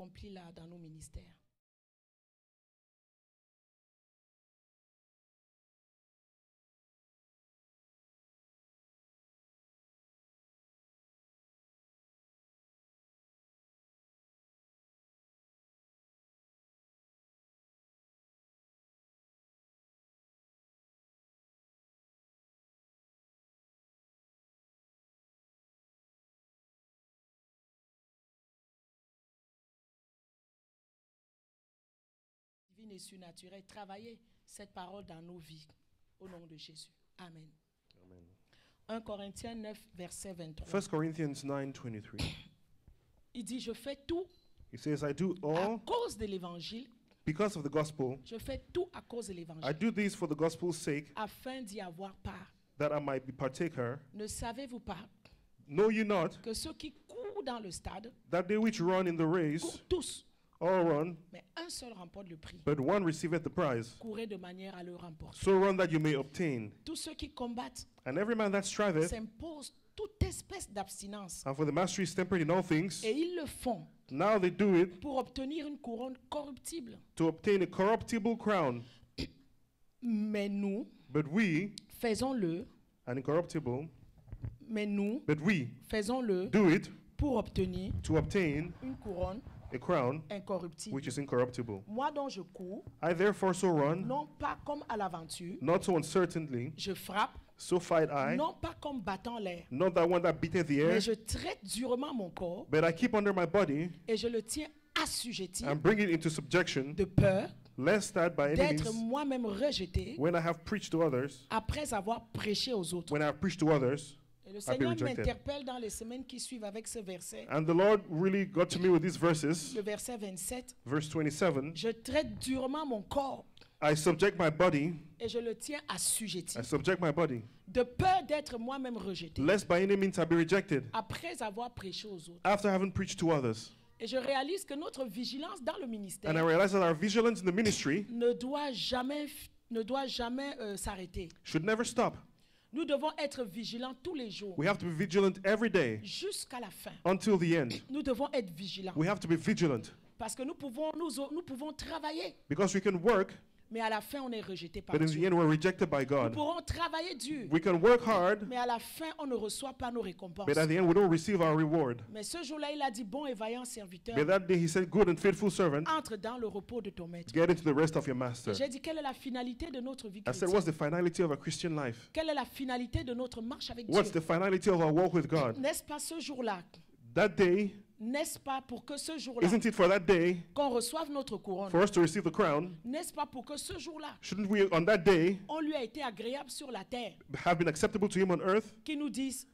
accomplit là dans nos ministères. Et surnaturel, travailler cette parole dans nos vies au nom de Jésus. Amen. Amen. 1 Corinthiens 9, verset 23. 1 Corinthians 9:23. Il dit, je fais tout He says, I do à all cause de l'évangile. because of the gospel. Je fais tout à cause de I l'évangile, do this for the gospel's sake, afin d'y avoir part. that I might be partaker. Ne savez-vous pas Know ye not que ceux qui courent dans le stade that they which run in the race courent tous, all run, mais un seul remporte le prix. but one receiveth the prize? Courez de manière à le remporter. So run that you may obtain. Tous ceux qui combattent And every man that striveth, s'imposent toute espèce d'abstinence. and for the mastery is tempered in all things, Et ils le font now they do it pour obtenir une couronne corruptible. to obtain a corruptible crown. Mais nous But we, faisons-le, an incorruptible, mais nous but we faisons-le do it pour obtenir to obtain une couronne a crown incorruptible. which is incorruptible. Moi dont je cours, I therefore so run, non pas comme à l'aventure, not so uncertainly, je frappe, so fight I, non pas comme battant l'air, not that one that beateth the air, mais je traite durement mon corps but I keep under my body et je le tiens assujetti and bring it into subjection, de peur lest that by any d'être means, moi-même rejeté when I have preached to others, après avoir prêché aux autres. when I have preached to others, Et le I'll be Seigneur rejected. m'interpelle dans les semaines qui suivent avec ce verset, And the Lord really got to me with these verses. le verset 27. Verse 27, Je traite durement mon corps I subject my body, et je le tiens assujetti, I subject my body, de peur d'être moi-même rejeté lest by any means I be rejected, après avoir prêché aux autres. after having preached to others. Et je réalise que notre vigilance dans le And I ministère realize that our vigilance in the ministry ne doit jamais s'arrêter. should never stop. Nous devons être vigilants tous les jours We have to be vigilant every day jusqu'à la fin. until the end. Nous devons être vigilants We have to be vigilant parce que nous pouvons travailler, because we can work, mais à la fin on est rejeté par but in the Dieu. end we're rejected by Nous God. pourrons travailler dur, We can work hard, mais à la fin on ne reçoit pas nos récompenses. but at the end we don't receive our reward. Mais ce jour-là, il a dit, bon et vaillant serviteur, But that day he said, good and faithful servant, entre dans le repos de ton maître. get into the rest of your master. J'ai dit, quelle est la finalité de notre vie I said, chrétienne? what's the finality of a Christian life? Quelle est la finalité de notre marche avec What's Dieu? the finality of our walk with God? N'est-ce pas ce jour-là? That day, N'est-ce pas pour que ce jour-là, isn't it for that day qu'on reçoive notre couronne? for us to receive the crown? N'est-ce pas pour que ce jour-là, Shouldn't we on that day on lui a été agréable sur la terre, have been acceptable to him on earth? qu'il nous dise,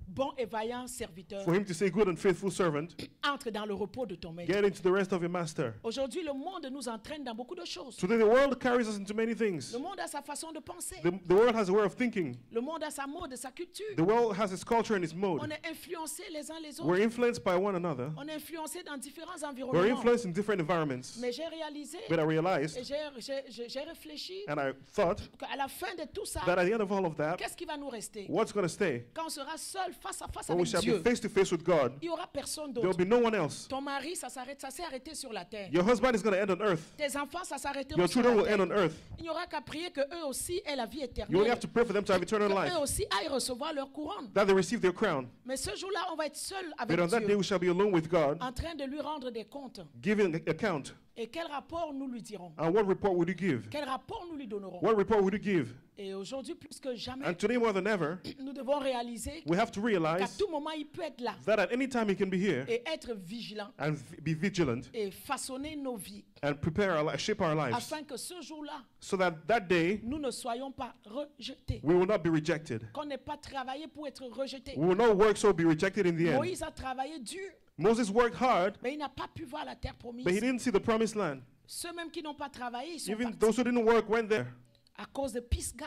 bon et vaillant serviteur, For him to say, good and faithful servant, entre dans le repos de ton maître. get into the rest of your master. Aujourd'hui, le monde nous entraîne dans beaucoup de choses. Today the world carries us into many things. Le monde a sa façon de penser. The world has a way of thinking. Le monde a sa mode, sa culture. The world has its culture and its On mode. est influencés les uns les We're autres. influenced by one another. On est influencés dans différents We're environnements. influenced in different environments. Mais j'ai réalisé But I et realized j'ai réfléchi and I thought qu'à la fin de tout ça, that at the end of all of that, qu'est-ce qui va nous rester? what's going to stay? Quand on sera seul face à face When we avec shall be Dieu, face to face with God, il n'y aura personne there will d'autre. be no one else. Ton mari, ça s'est arrêté sur la terre. Your husband is going to end on earth. Tes enfants, ça s'arrêtera Your sur children la will end terre. on earth. Il n'y aura qu'à prier que eux aussi aient la vie You only éternelle. have to pray for them to have eternal life, Eux aussi aillent recevoir leur couronne. that they receive their crown. Mais ce jour-là, on va être seul avec But on that day Dieu, we shall be alone with God, en train de lui rendre des comptes. giving account. Et quel rapport nous lui dirons? And what report would you give? Quel rapport nous lui donnerons? What report would you give? Et aujourd'hui, plus que jamais, And today more than ever, nous devons réaliser we have to qu'à realize tout moment, il peut être là that at any time he can be here et être vigilant and be vigilant et façonner nos vies and prepare our life, shape our lives, afin que ce jour-là, so that day nous ne soyons pas rejetés. we will not be rejected. Qu'on n'ait pas travaillé pour être rejeté. We will not work so be rejected in the end. Moïse a travaillé dur, Moses worked hard, mais il n'a pas pu voir la terre promise. but he didn't see the promised land. Ceux même qui n'ont pas travaillé, ils sont Even partis those who didn't work went there à cause de Pisga.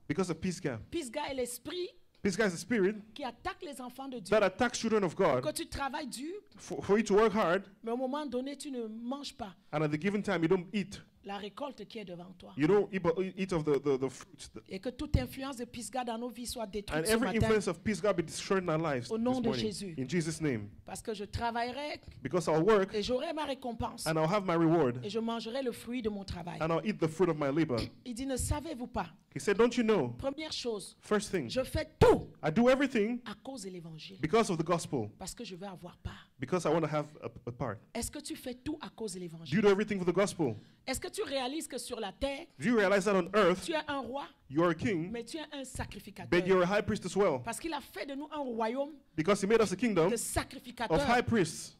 because of Pisgah. Pisga est l'esprit Pisgah is the spirit qui attaque les enfants de Dieu. that attacks children of Que God. tu travailles dur, For you to work hard, mais au moment donné, tu ne manges pas. and at the given time you don't eat. la récolte qui est devant toi. You don't eat of the fruits. Et que toute influence de Pisgah dans nos vies soit détruite And ce every matin. influence of peace, God, be destroyed in our lives Au this nom de morning. Jésus. In Jesus' name. Parce que je travaillerai Because I'll work et j'aurai ma récompense. and I'll have my reward Et je mangerai le fruit de mon travail. and I'll eat the fruit of my labor. Il dit, ne savez-vous pas? He said, don't you know? Première chose, First thing, je fais tout I do everything à cause de l'évangile. because of the gospel. Parce que je veux avoir part. Because I want to have a part. Est-ce que tu fais tout à cause de Do you l'évangile? do everything for the gospel? Est-ce que tu réalises que sur la terre, Do you realize that on earth, tu es un roi, you are a king, mais tu es un sacrificateur? but you're a high priest as well? Parce qu'il a fait de nous un royaume Because he made us a kingdom de of sacrificateurs high priests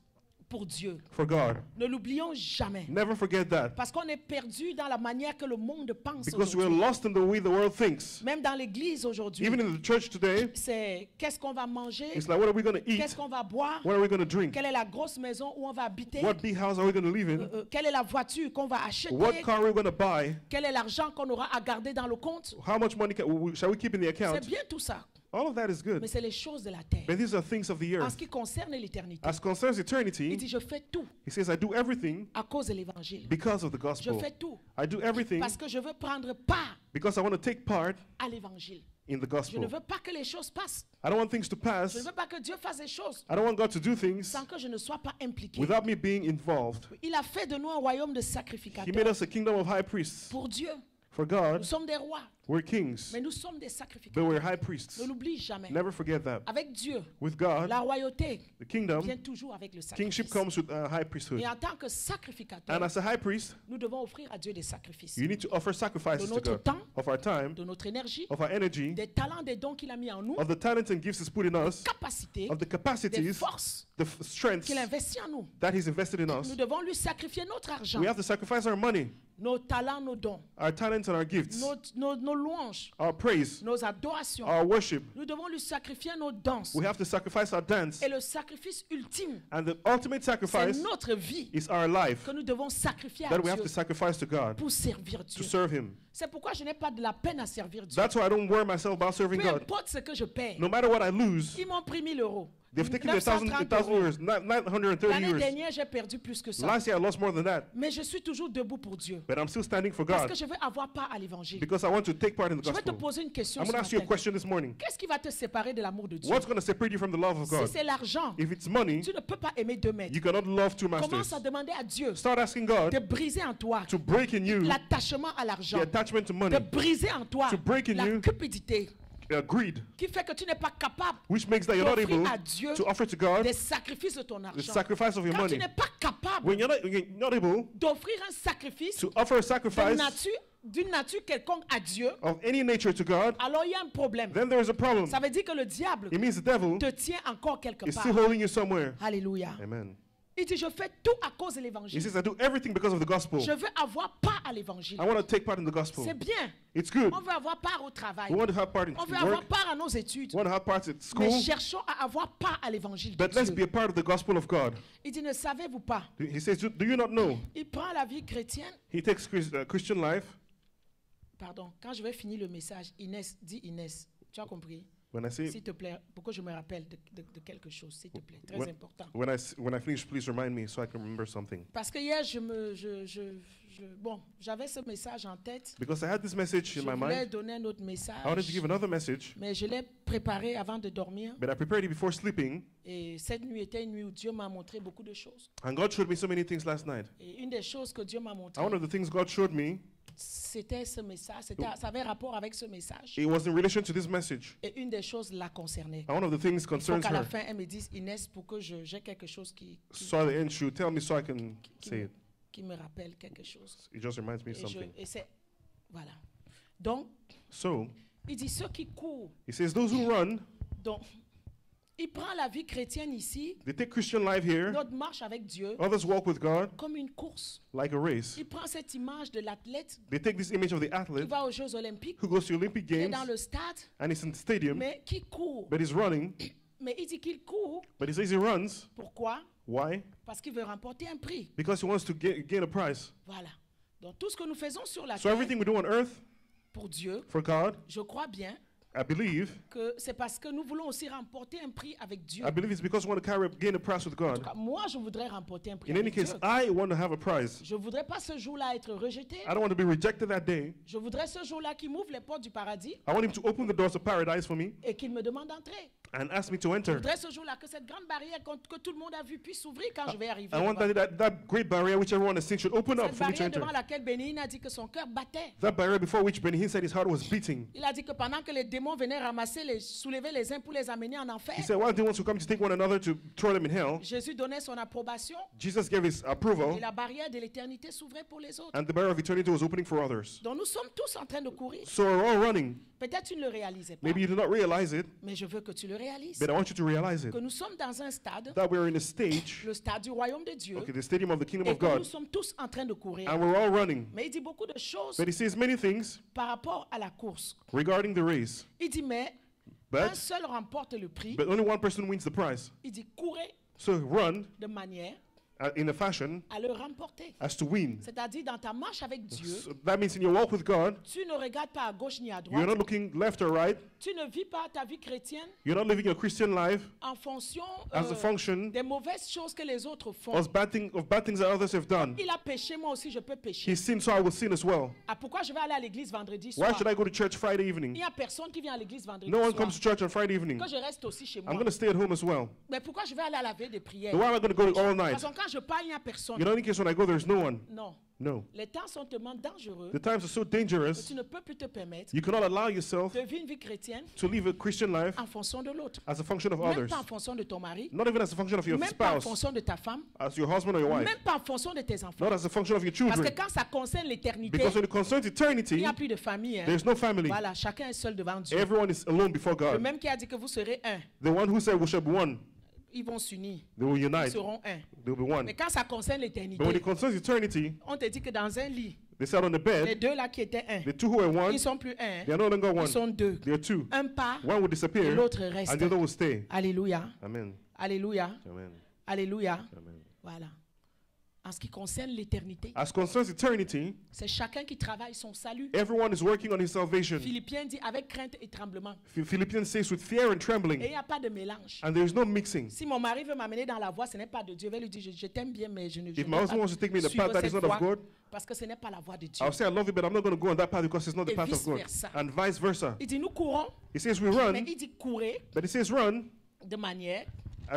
pour Dieu. for God. Ne l'oublions jamais. Never forget that. Parce qu'on est perdu dans la manière que le monde pense Because we're aujourd'hui. lost in the way the world thinks. Même dans l'église aujourd'hui, Even in the church today, c'est qu'est-ce qu'on va manger, it's like, what are we going to qu'est-ce eat? qu'on va boire, What are we going to drink? quelle est la grosse maison où on va habiter, What big house are we going to live in? quelle est la voiture qu'on va acheter, What car are we going to buy? quel est l'argent qu'on aura à garder dans le compte. How much money shall we keep in the C'est account? bien tout ça, All of that is mais good. c'est les choses de la terre. But these are things of the En earth. ce qui concerne l'éternité, As concerns il eternity, dit je fais tout he says, I do everything à cause de l'évangile. because of the Je gospel. fais tout I do everything parce que je veux prendre part because I want to take part à l'évangile. in the Je gospel. ne veux pas que les choses passent. I don't want things to Je pass. ne veux pas que Dieu fasse des choses I don't want God to do things sans que je ne sois pas impliqué. without me being involved. Il a fait de nous un royaume de He made sacrificateurs us a kingdom of high priests. pour Dieu. For Nous God, sommes des rois, we're kings, mais nous sommes des but sacrificateurs. we're high priests. Ne l'oublie jamais. Never forget that. Avec Dieu, With God, la royauté the kingdom, vient toujours avec le kingship sacrifice. comes with a high priesthood. Et en tant que And sacrificateur, as a high priest, nous devons offrir à Dieu des sacrifices. you need to offer sacrifices De to notre God temps, of our time, de notre énergie, of our energy, des talents, des dons qu'il a mis en nous, of the talents and gifts He's put in us, capacités, of the des capacities, forces the strengths qu'il investit en nous. that He's invested in us. Nous devons lui sacrifier notre argent, We have to sacrifice our money, nos talents, nos dons, our talents and our gifts, nos louanges, our praise, nos adorations. our worship. Nous devons lui sacrifier nos danses. We have to sacrifice our dance. Et le sacrifice ultime, And the ultimate c'est sacrifice notre vie is our life que nous devons sacrifier à that we have Dieu to sacrifice to God pour servir to Dieu. serve Him. C'est pourquoi je n'ai pas de la peine à servir Dieu. That's why I don't worry myself about serving Peu God. importe ce que je paie. No matter what I lose, Ils m'ont pris 1000 euros. they've taken me 930 1,000 euros. years, 930 L'année years. dernière, j'ai perdu plus que ça. Last year I lost more than that, Mais je suis toujours debout pour Dieu. but I'm still standing for Parce God que je veux avoir part à l'évangile. because I want to take part in the Je vais te gospel. poser une question I'm ce going to ask you a matin. question this morning. Qu'est-ce qui va te séparer de l'amour de Dieu? What's going to separate you from the love of Si God? c'est l'argent, If it's money, tu ne peux pas aimer deux maîtres. you cannot love two Commence masters. à demander à Dieu Start asking de God briser en toi to break in you l'attachement à l'argent, the attachment to de money, briser en toi To break in la you cupidité greed, qui fait que tu n'es pas capable which makes that you're not d'offrir able à Dieu to offer to God des sacrifices de ton the argent. sacrifice of your Quand tu money. n'es pas capable When you're not able d'offrir un sacrifice to offer a d'une sacrifice nature quelconque à Dieu, of any nature to God, alors il y a un problème. then there is a problem. Ça veut dire que le diable It means the devil te tient encore quelque is part. still holding you somewhere. Alléluia. Amen. Il dit, je fais tout à cause de He l'évangile. says, I do everything because of the gospel. Je veux avoir part à l'évangile. I want to take part in the gospel. C'est bien. It's good. On veut avoir part au travail. We want to have part in On veut avoir work. part à nos études. We want to have part at Mais school. cherchons à avoir part à l'évangile de But let's be Dieu. a part of the gospel of God. Il dit, ne savez-vous pas? He says, do you not know? Il prend la vie chrétienne. He takes Christian life. Pardon, quand je vais finir le message, Inès, dis Inès, tu as compris? When I say, S'il te plaît, pour que je me rappelle de quelque chose, s'il te plaît, très When- important. when I finish, please remind me so I can remember something. Parce que hier, bon, j'avais ce message en tête. Because I had this message Je in my voulais mind. donner un autre I wanted to message, give another message, mais je l'ai préparé avant de dormir. but I prepared it before sleeping. Et cette nuit était une nuit où Dieu m'a montré beaucoup de choses. And God showed me so many things last night. Et une des choses que Dieu m'a montré, And one of the things God showed me, c'était ce message. Ça avait rapport avec ce message. it was in relation to this message. Et une des choses la concernait. And one of the things Il faut concerns qu'à la her. fin, elle me dise, Inès, pour que j'ai quelque chose So at the end, she would tell me so I can say it. qui me rappelle quelque chose. It just reminds me of Et, something. et c'est, voilà. Donc, So, il dit, ceux qui courent, he says, those who run, donc, il prend la vie chrétienne ici, they take Christian life here. notre marche avec Dieu, Others walk with God comme une course. like a race. Il prend cette image de l'athlète They take this image of the qui athlete va aux Jeux Olympiques, who goes to Olympic qui est Games dans le stade, and is in the stadium, mais qui court. but he's running. Mais il dit qu'il court. But he says he runs. Pourquoi? Why? Parce qu'il veut remporter un prix. Because he wants to gain a prize. Voilà. Donc tout ce que nous faisons sur la So terre everything we do on earth pour Dieu, for God, je crois bien I believe que c'est parce que nous voulons aussi remporter un prix avec Dieu. it's because we want to gain a prize with En God. tout cas, moi, je voudrais remporter un prix In any avec case, Dieu. I want to have a prize. Je voudrais pas ce jour-là être rejeté. I don't want to be rejected that day. Je voudrais ce jour-là qu'il m'ouvre les portes du paradis I want him to open the doors of paradise for me et qu'il me demande d'entrer. and ask me to Je enter. voudrais ce jour-là que cette grande barrière que tout le monde a vue puisse s'ouvrir quand je vais arriver. I want devant. that great barrier which everyone has seen should open up Cette for me to barrière enter. devant laquelle Bénin a dit que son cœur battait. That barrier before which Benny Hinn said his heart was beating. Il a dit que pendant que les démons venaient ramasser, soulever les uns pour les amener en enfer, He said while demons would come to take one another to throw them in hell, Jésus donnait son approbation Jesus gave his approval et la barrière de l'éternité s'ouvrait pour les autres. and the barrier of eternity was opening for others. Donc nous sommes tous en train de courir. So we're all running. Peut-être tu ne le réalisais pas, Maybe you do not realize it, mais je veux que tu le réalises. but I want you to realize it. Que nous sommes dans un stade, That we're in a stage, le stade du royaume de Dieu, okay, the stadium of the kingdom et of que nous God, sommes tous en train de courir. and we're all running. Mais il dit beaucoup de choses But he says many things par rapport à la course. regarding the race. Il dit, mais un But, seul remporte le prix. but only one person wins the prize. Il dit, courez So run de manière in a fashion à le remporter. as to win. C'est-à-dire, dans ta marche avec Dieu, So that means in your walk with God, tu ne regardes pas à gauche ni à you're droite. not looking left or right. Tu ne vis pas ta vie chrétienne You're not living your Christian life en fonction as a function des mauvaises choses que les autres font. of bad things that others have done. Il a péché, moi aussi je peux pécher. He sinned, so I will sin as well. Ah, pourquoi je vais aller à l'église vendredi Why soir? should I go to church Friday Il evening? n'y a personne qui vient à l'église vendredi No one soir. comes to church on Friday evening. Que je reste aussi chez moi. I'm going to stay at home as well. Mais pourquoi je vais aller à la veille des prières? So why am I going to go all night? Parce que quand je parle, il n'y a personne. You know, in case when I go, there's no one. Non. No. Les temps sont tellement dangereux The times are so que dangerous, tu ne peux plus te permettre you cannot allow yourself de vivre une vie chrétienne to live a Christian life en fonction de l'autre. as a function of Même others. pas en fonction de ton mari, Not even as a function of your même pas en spouse, fonction de ta femme, as your husband or your wife. même pas en fonction de tes enfants. Not as a function of your Parce que children. quand ça concerne l'éternité, Because when it concerns il eternity, n'y a plus de famille. Hein. there's no family. Voilà, chacun est seul devant Dieu. Everyone is alone before Le God. même qui a dit que vous serez un, The one who said we shall be one, ils vont s'unir. they will Ils unite. seront un. They will be one. Mais quand ça concerne But when l'éternité, it concerns eternity, on te dit que dans un lit, they sat on the les bed. deux là qui étaient un, The two who were one, ils sont plus un, they are no longer one. ils sont deux. They are two. Un part One will et disappear, l'autre and reste. the other will stay. Alléluia, Amen. alléluia, Amen. alléluia. Amen. Voilà. En ce qui concerne l'éternité, As concerns eternity, c'est chacun qui travaille son salut. everyone is working on his salvation. Philippiens dit avec crainte et tremblement. Philippians says with fear and Et il trembling, n'y a pas de mélange. and there is no mixing. Si mon mari veut m'amener dans la voie, ce n'est pas de Dieu. Je vais lui dire, je t'aime bien, mais je ne If vais my pas husband wants to take me in the suivre path that is cette not of voie, God, parce que ce n'est pas la voie de Dieu. I'll say I love you, but I'm not going to go on that path because it's not the Et path of God. vice-versa. And vice versa. Il dit, nous courons, He says we mais run, il dit courez but he says run de manière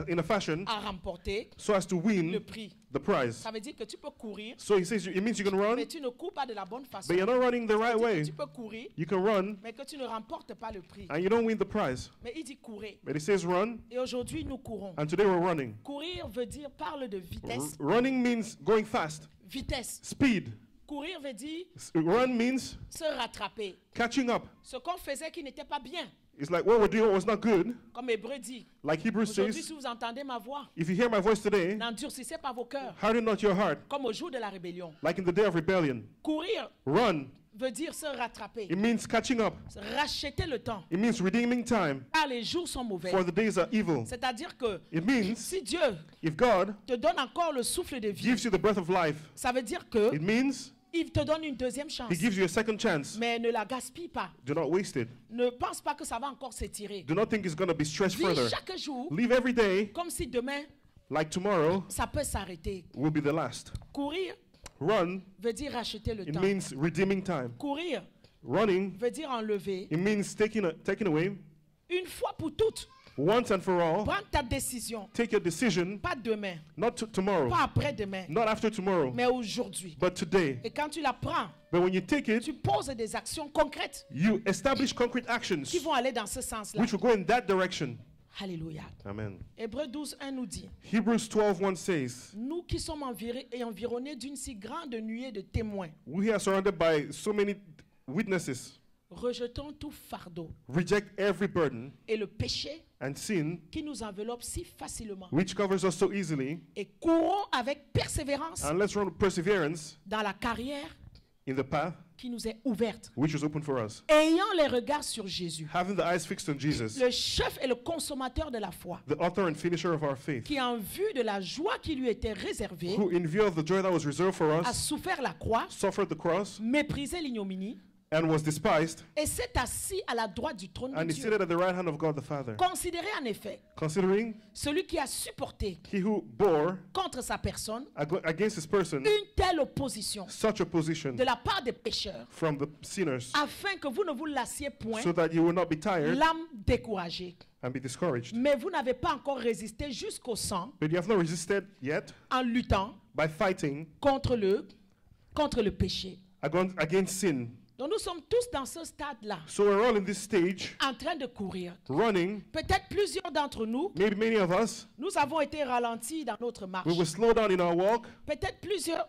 in a fashion à remporter so as to le win prix. the prize. Ça veut dire que tu peux courir, So he says it means you can run, mais tu ne cours pas de la bonne façon. but you're not running the Ça veut right dire que way. tu peux courir, You can run, mais que tu ne remportes pas le prix. and you don't win the prize. Mais il dit courez. But he says run, Et aujourd'hui, nous courons. and today we're running. Courir veut dire, parle de vitesse. Running means going fast, Vitesse. speed. Courir veut dire Run means se rattraper. catching up. Ce qu'on faisait qui n'était pas bien. It's like what we're doing was not good. Comme Hébreu dit. Like Hebrews Aujourd'hui, says, si vous entendez ma voix, if you hear my voice today, n'endurcissez pas vos cœurs. harden not your heart, Comme au jour de la rébellion. like in the day of rebellion. Courir Run, veut dire se rattraper. it means catching up. Racheter le temps. It means redeeming time, Car les jours sont mauvais. for the days are evil. C'est-à-dire que It means si Dieu if God te donne encore le souffle de vie, gives you the breath of life, ça veut dire que it means il te donne une deuxième chance. He gives you a second chance. Mais ne la gaspille pas. Do not waste it. Ne pense pas que ça va encore s'étirer. Do not think it's going to be stretched Vis further. chaque jour Live every day comme si demain, like tomorrow ça peut s'arrêter. will be the last. Courir Run, veut dire racheter le it temps. means redeeming time. Courir Running, veut dire enlever. it means taking away Une fois pour toutes, once and for all. prends ta décision. Take your decision, Pas demain, not tomorrow, pas après-demain, not after tomorrow, mais aujourd'hui. but today. Et quand tu la prends, But when you take it, tu poses des actions concrètes you establish concrete actions qui vont aller dans ce sens-là. which will go in that direction. Alléluia. Amen. Hébreux 12, 1 nous dit, Hebrews 12:1 says, nous qui sommes environnés d'une si grande nuée de témoins, we are surrounded by so many witnesses. rejetons tout fardeau Reject every burden et le péché and sin qui nous enveloppe si facilement which covers us so easily, et courons avec persévérance and let's run with perseverance dans la carrière in the path qui nous est ouverte, which is open for us. ayant les regards sur Jésus, Having the eyes fixed on Jesus, le chef et le consommateur de la foi, the author and finisher of our faith, qui en vue de la joie qui lui était réservée, who in view of the joy that was reserved for a us, souffert la croix, suffered the cross, méprisé l'ignominie, and was despised, et s'est assis à la droite du trône de and is Dieu. seated at the right hand of God the Father. Considérez en effet Considering celui qui a supporté he who bore contre sa personne against his person une telle opposition such opposition de la part des pécheurs, from the sinners, afin que vous ne vous lassiez point, so that you will not be tired l'âme découragée. and be discouraged. Mais vous n'avez pas encore résisté jusqu'au sang But you have not resisted yet en luttant by fighting contre le péché. against sin. Donc nous sommes tous dans ce stade-là, So we're all in this stage, en train de courir. running. Peut-être plusieurs d'entre nous, Maybe many of us, nous avons été ralentis dans notre marche. we will slow down in our walk. Peut-être plusieurs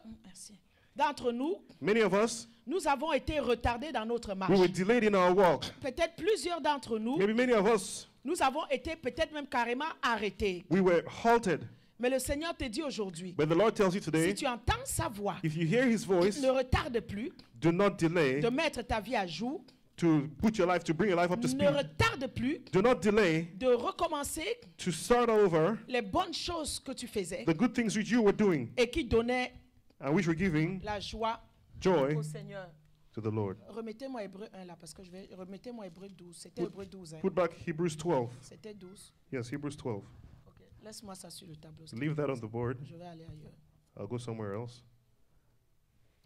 d'entre nous, Many of us, nous avons été retardés dans notre marche. we were delayed in our walk. Peut-être plusieurs d'entre nous, Maybe many of us, nous avons été peut-être même carrément arrêtés. we were halted. Mais le Seigneur te dit aujourd'hui, But the Lord tells you si today, tu entends sa voix, if you hear his voice, ne retarde plus do not delay de mettre ta vie à jour, to put your life, to bring your life up to ne speed. retarde plus Do not delay de recommencer to start over les bonnes choses que tu faisais the good things which you were doing et qui donnaient and which were giving la joie joy au Seigneur. to the Lord. Remettez-moi Hébreu 1 là, parce que remettez-moi Hébreu 12. C'était Hébreu 12. Hein. Put back Hebrews 12. C'était 12. Yes, Hebrews 12. Ok. Laisse-moi ça sur le tableau. Leave that on the board. Je vais aller ailleurs. I'll go somewhere else.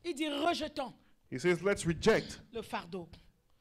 Il dit rejetons He says, let's reject le fardeau.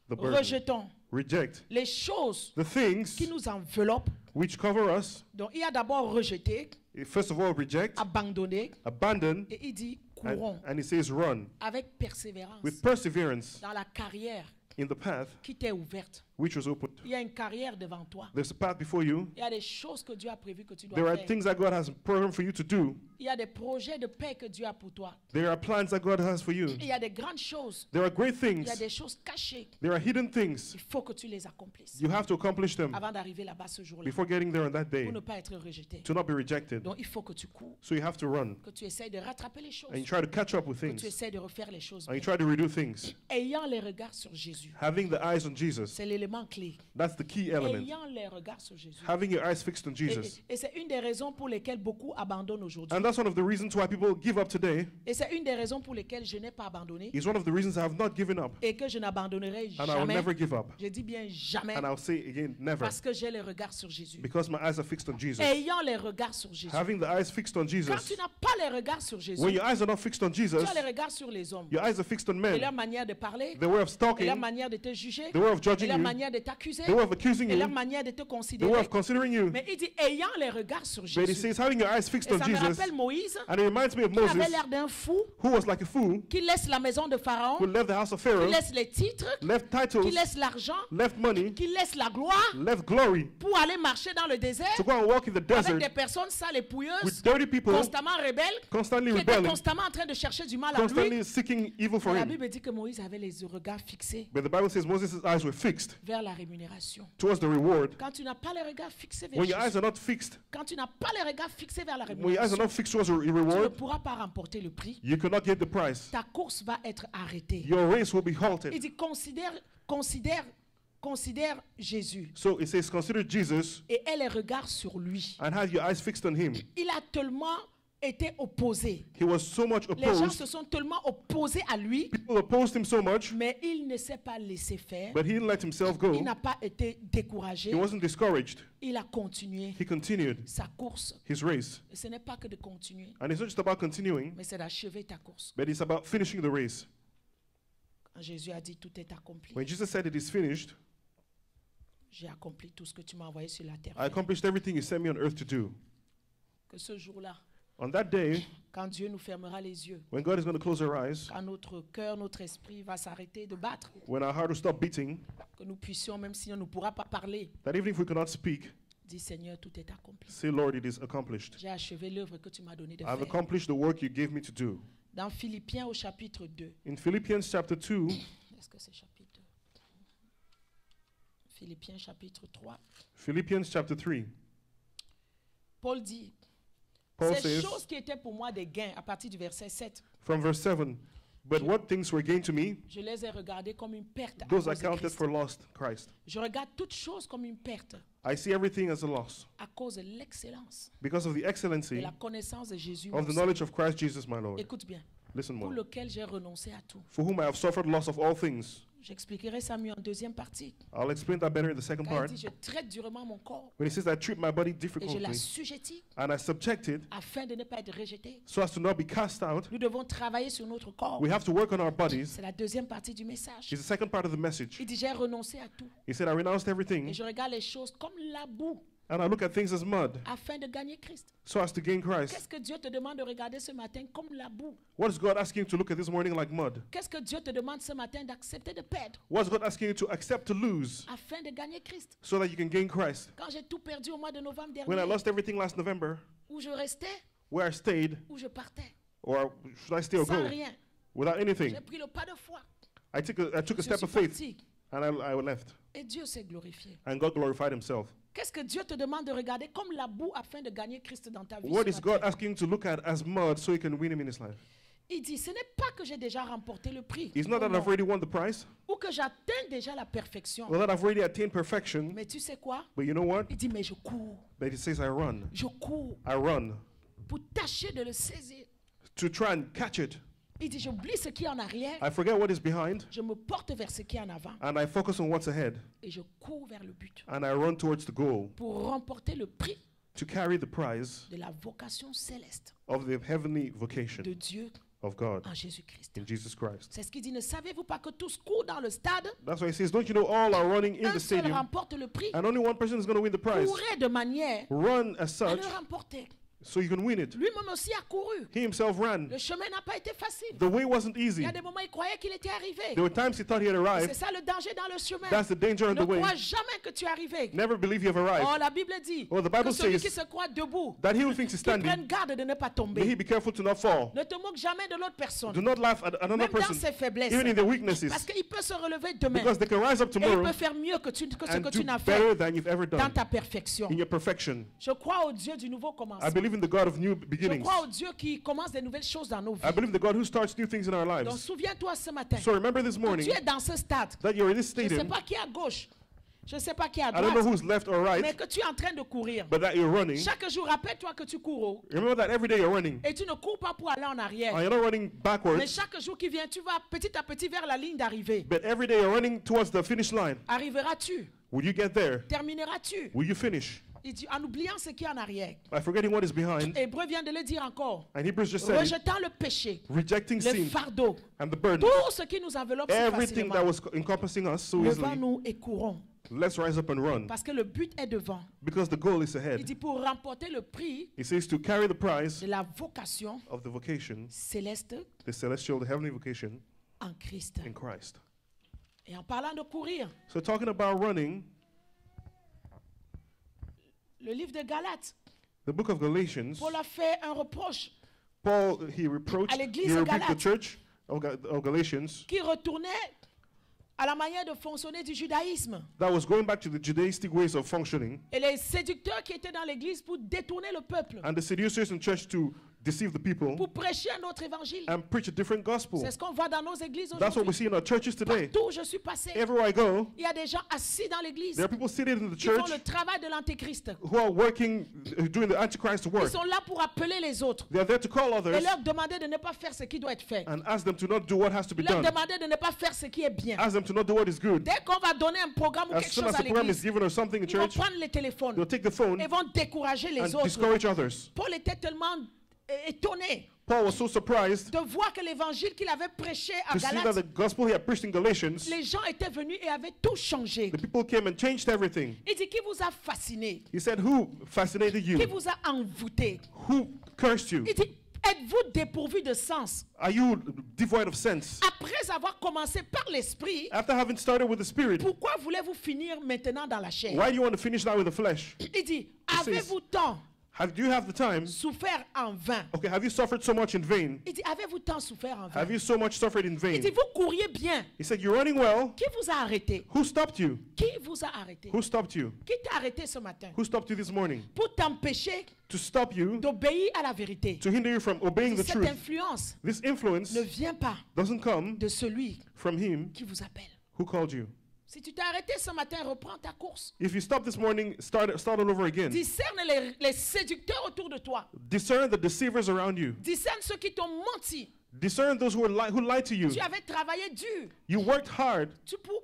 the burden. Rejetons Reject les choses the things qui nous enveloppent. which cover us. Donc il y a d'abord rejeté, First of all, reject, abandonné, abandon, et il dit courons and he says, run avec persévérance with perseverance dans la carrière in the path qui t'est ouverte. which was opened. Il y a une carrière devant toi. There's a path before you. Il y a des choses que Dieu a prévues que tu dois There are faire. things that God has programmed for you to do. Il y a des projets de paix que Dieu a pour toi. There are plans that God has for you. Il y a des grandes choses. There are great Il y a things. des choses cachées. There are hidden things. Il faut que tu les accomplisses You have to accomplish them avant d'arriver là-bas ce jour-là before getting there on that day pour ne pas être rejeté. to not be rejected. Donc il faut que tu cours, So you have to run que tu essayes de rattraper les choses, and you try to catch up with que tu things essayes de refaire les choses and you bien. try to redo things. Ayant les regards sur Jésus, Having the eyes on Jesus, c'est l'élément clé. that's the key element. Ayant les regards sur Jésus. Having your eyes fixed on Jesus. Et c'est une des raisons pour lesquelles beaucoup abandonnent aujourd'hui. And that's one of the reasons why people give up today. Et c'est une des raisons pour lesquelles je n'ai pas abandonné Is one of the reasons I have not given up. et que je n'abandonnerai And I will jamais. never give up. Je dis bien jamais And I'll say again, never. parce que j'ai les regards sur Jésus. Because my eyes are fixed on Jesus. Ayant les regards sur Jésus. Having the eyes fixed on Quand Jesus. tu n'as pas les regards sur Jésus, When your eyes are not fixed on tu Jesus, as les regards sur les hommes. your eyes are fixed on Et leur men. manière de parler, The way of et stalking, leur manière de te juger, the way of et judging leur you, manière de t'accuser, the way of accusing et leur you, manière de te the way considérer. of considering you. Mais il dit ayant les regards sur But he Jésus. says, having your eyes fixed Et on ça me Jesus, rappelle Moïse and it reminds me of qui avait Moses, l'air d'un fou who was like a fool, qui laisse la maison de Pharaon, who left the house of qui Pharaoh, laisse les titres, left qui titles, laisse l'argent, left money, qui laisse la gloire left glory, pour aller marcher dans le désert to go and walk in the avec desert des personnes sales et pouilleuses, with dirty people, constamment rebelles, constantly qui étaient rebelling, constamment en train de chercher du mal à lui. constantly seeking evil for La him. Bible dit que Moïse avait les regards fixés But the Bible says Moses' eyes were fixed vers la rémunération. towards the reward. Quand tu n'as pas les regards fixés vers When your eyes Jésus, are not fixed, quand tu n'as pas les regards fixés vers la when your eyes are rémunération, not fixed towards a tu ne reward, pourras pas remporter le prix. you cannot get the prize. Ta course va être arrêtée. Your race will be Il halted. dit considère Jésus So it says, consider Jesus et aie les regards sur lui. and have your eyes fixed on him. Il a tellement été opposé. He was so much Les gens opposed. se sont tellement opposés à lui, People opposed him so much, mais il ne s'est pas laissé faire. but he didn't let himself go. Il n'a pas été découragé. He wasn't discouraged. Il a continué He continued sa course. his race. Et ce n'est pas que de continuer, And it's not just about continuing, mais c'est d'achever ta course. but it's about finishing the race. Quand Jésus a dit tout est accompli, When Jesus said it is finished, j'ai accompli tout ce que tu m'as envoyé sur la terre. I accomplished everything you sent me on earth to do. Que ce jour-là, On that day, quand Dieu nous fermera les yeux, when God is going to close our eyes, quand notre cœur, notre esprit va s'arrêter de battre, when our heart will stop beating, que nous puissions, même si on ne pourra pas parler, that even if we cannot speak, dis Seigneur, tout est accompli. say, Lord, it is accomplished. J'ai achevé l'œuvre que tu m'as donné de I've faire. accomplished the work you gave me to do. Dans Philippiens au chapitre 2, In Philippians chapter 2, est-ce que c'est chapitre 2? Philippiens chapitre 3, Philippians chapter 3, Paul dit, Paul ces says, choses qui étaient pour moi des gains, à partir du verset 7, from verse 7, but what things were gained to me, je les ai regardées comme une perte à those cause I de counted Christ. for lost Christ. Je regarde toutes choses comme une perte I see everything as a loss à cause de l'excellence because of the de excellency la connaissance de Jésus, of mon the Seigneur. knowledge of Christ Jesus my Lord. Écoute bien, Listen pour well. lequel j'ai renoncé à tout. For whom I have suffered loss of all things, J'expliquerai ça mieux en deuxième partie. I'll explain that better in the second Quand part. il dit, je traite durement mon corps When he says I treat my body et je difficultly l'assujettis and I subject it afin de ne pas être rejeté. so as to not be cast out, Nous devons travailler sur notre corps. we have to work on our bodies. C'est la deuxième partie du message. It's the second part of the message. Il dit, j'ai renoncé à tout. He said, I renounced Et everything je regarde les choses comme la boue and I look at things as mud afin de gagner Christ. so as to gain Christ. Qu'est-ce que Dieu te demande de regarder ce matin comme la boue? What is God asking you to look at this morning like mud? Qu'est-ce que Dieu te demande ce matin d'accepter de perdre What is God asking you to accept to lose afin de gagner Christ? so that you can gain Christ? Quand j'ai tout perdu au mois de novembre When I dernier, lost everything last November, où je restais, where I stayed, où je partais, or should I stay or sans go, rien, without anything, j'ai pris le pas de foi. I took a Je step suis of faith parti and I left. et Dieu s'est glorifié. And God glorified himself. Qu'est-ce que Dieu te demande de regarder comme la boue afin de gagner Christ dans ta vie? What ce is God matin? asking you to look at as mud so you can win him in his life? Il dit, ce n'est pas que j'ai déjà remporté le prix It's not ou, that non, I've already won the prize ou que j'atteins déjà la perfection. or that I've already attained perfection, Mais tu sais quoi? but you know what? Il dit, mais je cours, But he says I run. I run pour tâcher de le saisir. to try and catch it. Il dit, j'oublie ce qui est en arrière, I forget what is behind je me porte vers ce qui est en avant and I focus on what's ahead et je cours vers le but and I run towards the goal pour remporter le prix to carry the prize de la vocation céleste of the heavenly vocation de Dieu of God en Jésus-Christ. in Jesus Christ. C'est ce qu'il dit, ne savez-vous pas que tous courent dans le stade, That's why he says, don't you know all are running in un the seul stadium remporte le prix, and only one person is going to win the prize. courez de manière Run as à such le remporter. so you can win it. Lui-même aussi a couru. He himself ran. Le chemin n'a pas été facile. The way wasn't Il easy. y a des moments où il croyait qu'il était arrivé. There were times he thought he had C'est arrived. ça le danger dans le chemin. That's the danger on Ne the way. crois jamais que tu es arrivé. Never believe you have Oh, arrived. la Bible dit Oh, the que Bible celui says qui se croit debout, that he who thinks he's qu'il standing, prenne garde de ne pas may he tomber. be careful to not fall. Ne te moque jamais de l'autre personne, Do not laugh at another même dans person, ses faiblesses. even in their weaknesses, Parce qu'il peut se relever demain because they can rise up et il tomorrow peut faire mieux que ce and que do tu n'as better fait than you've ever dans done ta perfection. in your perfection. Je crois au Dieu du nouveau I commencement. believe in the God of new Je beginnings. crois au Dieu qui commence des nouvelles choses dans nos vies. I believe in the God who starts new things in our Donc lives. souviens-toi ce matin, So remember this quand morning tu es dans ce stade, that you're in this je ne sais stadium. pas qui est à gauche, je ne sais pas qui est à I don't know droite, who's left or mais right, que tu es en train de courir. but that you're running. Chaque jour, rappelle-toi que tu cours Remember that every day you're running. et tu ne cours pas pour aller en arrière. And you're not running Mais backwards, chaque jour qui vient, tu vas petit à petit vers la ligne d'arrivée. but every day you're running towards the finish line. Arriveras-tu? Will you get there? Termineras-tu? Will you finish? Il dit en oubliant ce qui est en arrière. By forgetting what is behind. Hébreu vient de le dire encore. And Hebrews just said it, Rejetant le péché, rejecting le sin fardeau, and the burden, tout ce qui nous enveloppe si everything that facilement. was encompassing us so easily. Levons-nous et courons. Let's rise up and run Parce que le but est devant. because the goal is Il ahead. dit pour remporter le prix He says to carry the prize de la vocation of the vocation, céleste the celestial, the heavenly vocation en Christ. in Christ. Et en parlant de courir, So talking about running, le livre de Galates, the book of Galatians, Paul a fait un reproche Paul, he reproached, à l'église he de rebuked the Galates. church of Galatians qui retournait à la manière de fonctionner du judaïsme. that was going back to the Judaistic ways of functioning, Et les séducteurs qui étaient dans l'église pour détourner le peuple, and the seducers in church to deceive the people pour prêcher un autre évangile. and preach a different gospel. C'est ce qu'on voit dans nos églises That's what we aujourd'hui. see in our churches today. Partout où je suis passé, Everywhere I go, il y a des gens assis dans l'église there are people sitting in the qui font church le travail de l'antéchrist. who are working, doing the Antichrist Ils work. sont là pour appeler les autres They are there to call et others leur demander de ne pas faire ce qui doit être fait. and ask them to not do what has to be Leur done. demander de ne pas faire ce qui est bien. Ask them to not do what is good. Dès qu'on va donner un programme ou As quelque soon chose as à the program is l'église, given or something in ils vont church, prendre les téléphones they'll take the phone et vont décourager les and autres. discourage others. Paul était tellement étonné Paul was so surprised de voir que l'évangile qu'il avait prêché à to see that Galates, the gospel he had preached in Galatians, les gens étaient venus et avaient tout changé. the people came and changed everything. Il dit, qui vous a fasciné? He said, who fascinated Qui you? vous a envoûté? Who cursed you? Il dit, êtes-vous dépourvu de sens? Are you devoid of sense? Après avoir commencé par l'esprit, After having started with the spirit, pourquoi voulez-vous finir maintenant dans la chair? why do you want to finish now with the flesh? Il dit, says- avez-vous tant Do you have the time? souffert en vain? Okay, have you suffered so much in vain? Il dit, avez-vous tant souffert en vain? Have you so much suffered in Il vain? dit, vous couriez bien. He said, you're running well. Qui vous a arrêté? Who stopped you? Qui vous a arrêté? Who stopped you? Qui t'a arrêté ce matin? Who stopped you this morning? Pour t'empêcher To stop you, d'obéir à la vérité. to hinder you from obeying the Cette truth. influence This influence ne vient pas doesn't come de celui from him qui vous appelle. who called you. Si tu t'es arrêté ce matin, reprends ta course. If you stop this morning, start all over again. Discerne les séducteurs autour de toi. Discern the deceivers around you. Discerne ceux qui t'ont menti. Discern those who lie to you. Tu avais travaillé dur You worked hard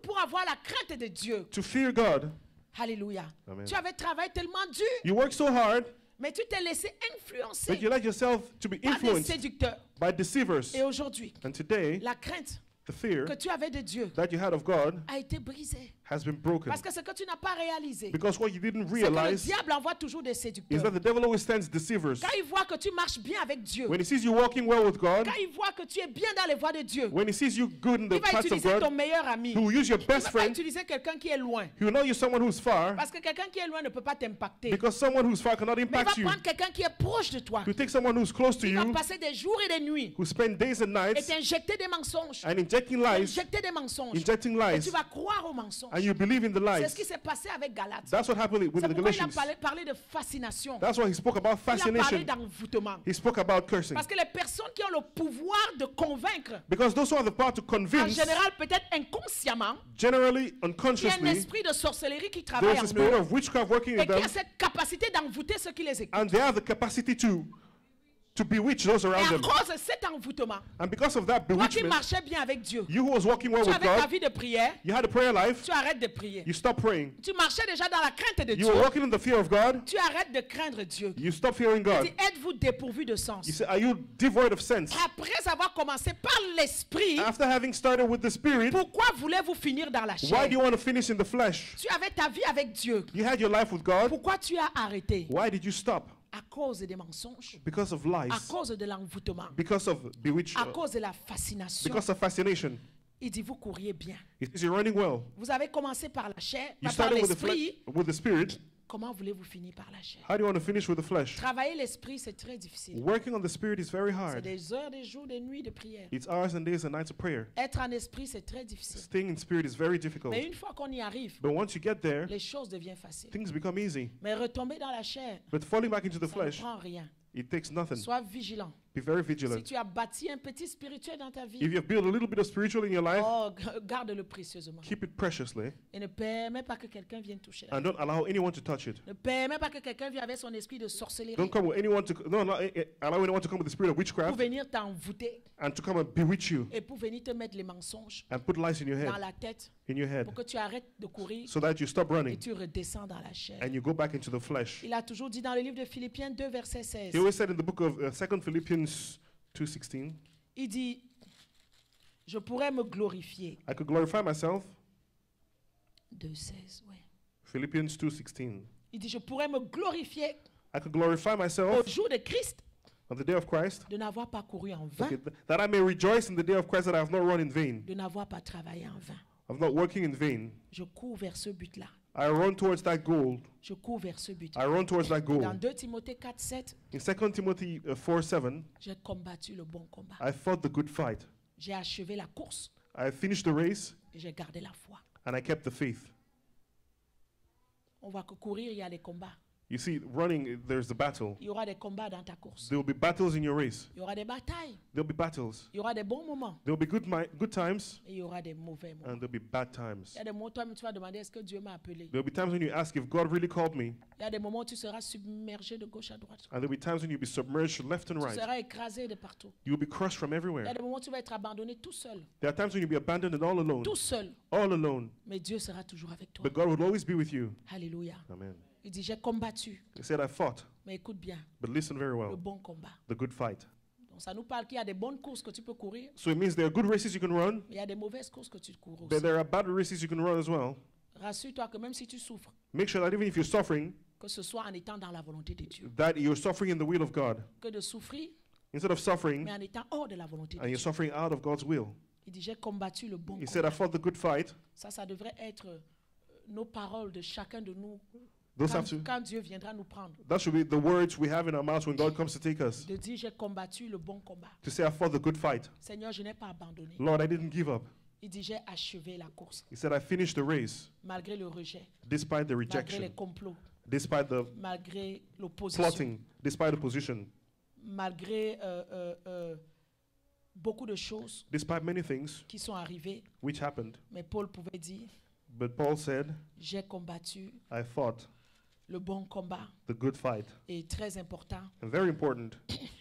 pour avoir la crainte de Dieu. to fear God. Alléluia. Amen. Tu avais travaillé tellement dur, You worked so hard, mais tu t'es laissé influencer but you let yourself to be par des influenced séducteurs. by deceivers. Et aujourd'hui, And today, la crainte the fear que tu avais de Dieu that you had of God a été brisée. has been broken. Parce que ce que tu n'as pas réalisé, Because what you didn't c'est que le realize diable envoie toujours des is séducteurs. that the devil always sends deceivers. Quand il voit que tu marches bien avec Dieu, When he sees you walking well with God, quand il voit que tu es bien dans les voies de Dieu, when he sees you good in the il va paths of utiliser ton God, meilleur ami. he will use your Il ne best va pas friend. utiliser quelqu'un qui est loin. He will not use someone who's far, Parce que quelqu'un qui est loin ne peut pas t'impacter. because someone who's far cannot Mais il va impact you. prendre quelqu'un qui est proche de toi. You take someone who's close to Il va you, passer des jours et des nuits who spend days and et nights t'injecter des mensonges. and injecting lies, Injecter des mensonges. injecting Et lies, tu vas croire aux mensonges. and you believe in the C'est lies. ce qui s'est passé avec Galate. That's what happened with C'est the pourquoi il a Galatians. parlé de fascination. That's why he spoke about Il a parlé fascination. d'envoûtement. He spoke about cursing. Parce que les personnes qui ont le pouvoir de convaincre, Because those who have the power to en convince, général, peut-être inconsciemment, generally, il y a un unconsciously, esprit de sorcellerie qui travaille there's a en spirit eux of witchcraft working et in qui a them, cette capacité d'envoûter ceux qui les écoutent. and they have the capacity to bewitch those Et around à them. cause de cet envoûtement, And because of that toi qui bewitchment, marchais bien avec Dieu, you who was walking well tu with avais ta God, vie de prière, you had a prayer life, tu arrêtes de prier. you stop praying. Tu marchais déjà dans la crainte de You Dieu, were walking in the fear of God, tu arrêtes de craindre Dieu. you stop fearing God. Dis, êtes-vous dépourvu de sens? You say, are you devoid of sense? Après avoir commencé par l'esprit, After having started with the spirit, pourquoi voulez-vous finir dans la why chair? do you want to finish in the flesh? Tu avais ta vie avec Dieu. You had your life with God. Pourquoi tu as arrêté? Why did you stop? À cause des mensonges, Because of à lies, cause de l'envoûtement, because of à bewitchment, cause de la fascination. because of fascination. Il dit, vous couriez bien. He says you're running well. Vous avez commencé par la chair, You par started with l'esprit. with the spirit. Comment voulez-vous finir par la chair? How do you want to finish with the flesh? Travailler l'esprit, c'est très difficile. Working on the spirit is very C'est hard. des heures, des jours, des nuits de prière. It's hours and days and nights of prayer. Être en esprit, c'est très difficile. Staying in spirit is very difficult. Mais une fois qu'on y arrive, But once you get there, les choses deviennent faciles. things become easy. Mais retomber dans la chair, But falling back into the ça ne flesh, prend rien. it takes nothing. Sois vigilant. Be very Si vigilant. tu as bâti un petit spirituel dans ta vie, If you've built a little bit of spiritual in your life, oh, garde-le précieusement. keep it preciously Et ne permets pas que quelqu'un vienne toucher. and don't allow anyone to touch it. Ne permets pas que quelqu'un vienne avec son esprit de sorcellerie Don't come with anyone to allow anyone to come with the spirit of pour witchcraft venir t'envoûter and to come and bewitch you et pour venir te mettre les mensonges and put lies in your dans head, la tête in your head, pour que tu arrêtes de courir so that you stop et running tu redescends dans la chair. and you go back into the flesh. Il a toujours dit dans le livre de Philippiens 2, verset 16, He always said in the book of 2 Philippians 2:16, il dit, je pourrais me glorifier. I could glorify myself. 2,16, ouais. Philippians 2:16. Il dit, je pourrais me glorifier I could glorify au myself jour de Christ on the day of Christ, de n'avoir pas couru en vain, okay, that I may rejoice in the day of Christ, that I have not run in vain, de n'avoir pas travaillé en vain. of not working in vain. Je cours vers ce but-là. I run towards that goal. Je cours vers ce but. I run towards that goal. Dans 2 Timothée 4, 7, In 2 Timothy 4:7, j'ai combattu le bon combat. I fought the good fight. J'ai achevé la course I finished the race et j'ai gardé la foi. and I kept the faith. On voit que courir, il y a des combats. You see, running, there's the battle. Il y aura des combats dans ta course. There will be battles in your race. Il y aura des batailles. There'll be battles. Il y aura des bons moments. There will be good times Et il y aura des mauvais moments. and there'll be bad times. Il y a des moments où toi-même tu vas demander est-ce que Dieu m'a appelé. There'll be times when you ask if God really called me, Il y a des moments où tu seras submergé de gauche à droite. and there'll be times when you'll be submerged left and Tu right. seras écrasé de partout. You'll be crushed from Il y a everywhere. des moments où tu vas être abandonné tout seul. There are times when you'll be abandoned and all alone. Tout seul. All alone. Mais Dieu sera toujours avec toi. But God will always be with you. Alléluia. Amen. Il dit j'ai combattu. He said, I fought, Mais écoute bien, but listen very le well. bon combat. The good fight. Donc ça nous parle qu'il y a des bonnes courses que tu peux courir. So it means there are good races you can run, Mais il y a des mauvaises courses que tu cours but aussi. there are bad races you can run as well. Rassure-toi que même si tu souffres, Make sure that even if you're suffering, que ce soit en étant dans la volonté de Dieu. that you're suffering in the will of God. Que de souffrir, Instead of suffering, mais en étant hors de la volonté de and you're Dieu. suffering out of God's will. Il dit j'ai combattu le bon He said, I combat. fought the good fight. Ça devrait être nos paroles de chacun de nous Those have to, quand Dieu viendra nous prendre. that should be the words we have in our mouths when God comes to take us. De dire j'ai combattu le bon combat. To say, I fought the good fight. Seigneur, je n'ai pas abandonné. Lord, I didn't give up. Il dit j'ai achevé la course. He said, I finished the race Malgré le rejet, despite the malgré les rejection, complots, despite the malgré l'opposition, plotting, despite the position, malgré beaucoup de choses despite many things qui sont arrivées. which happened. Mais Paul pouvait dire But Paul said, j'ai combattu I fought le bon combat. the good fight. Et très important, And very important,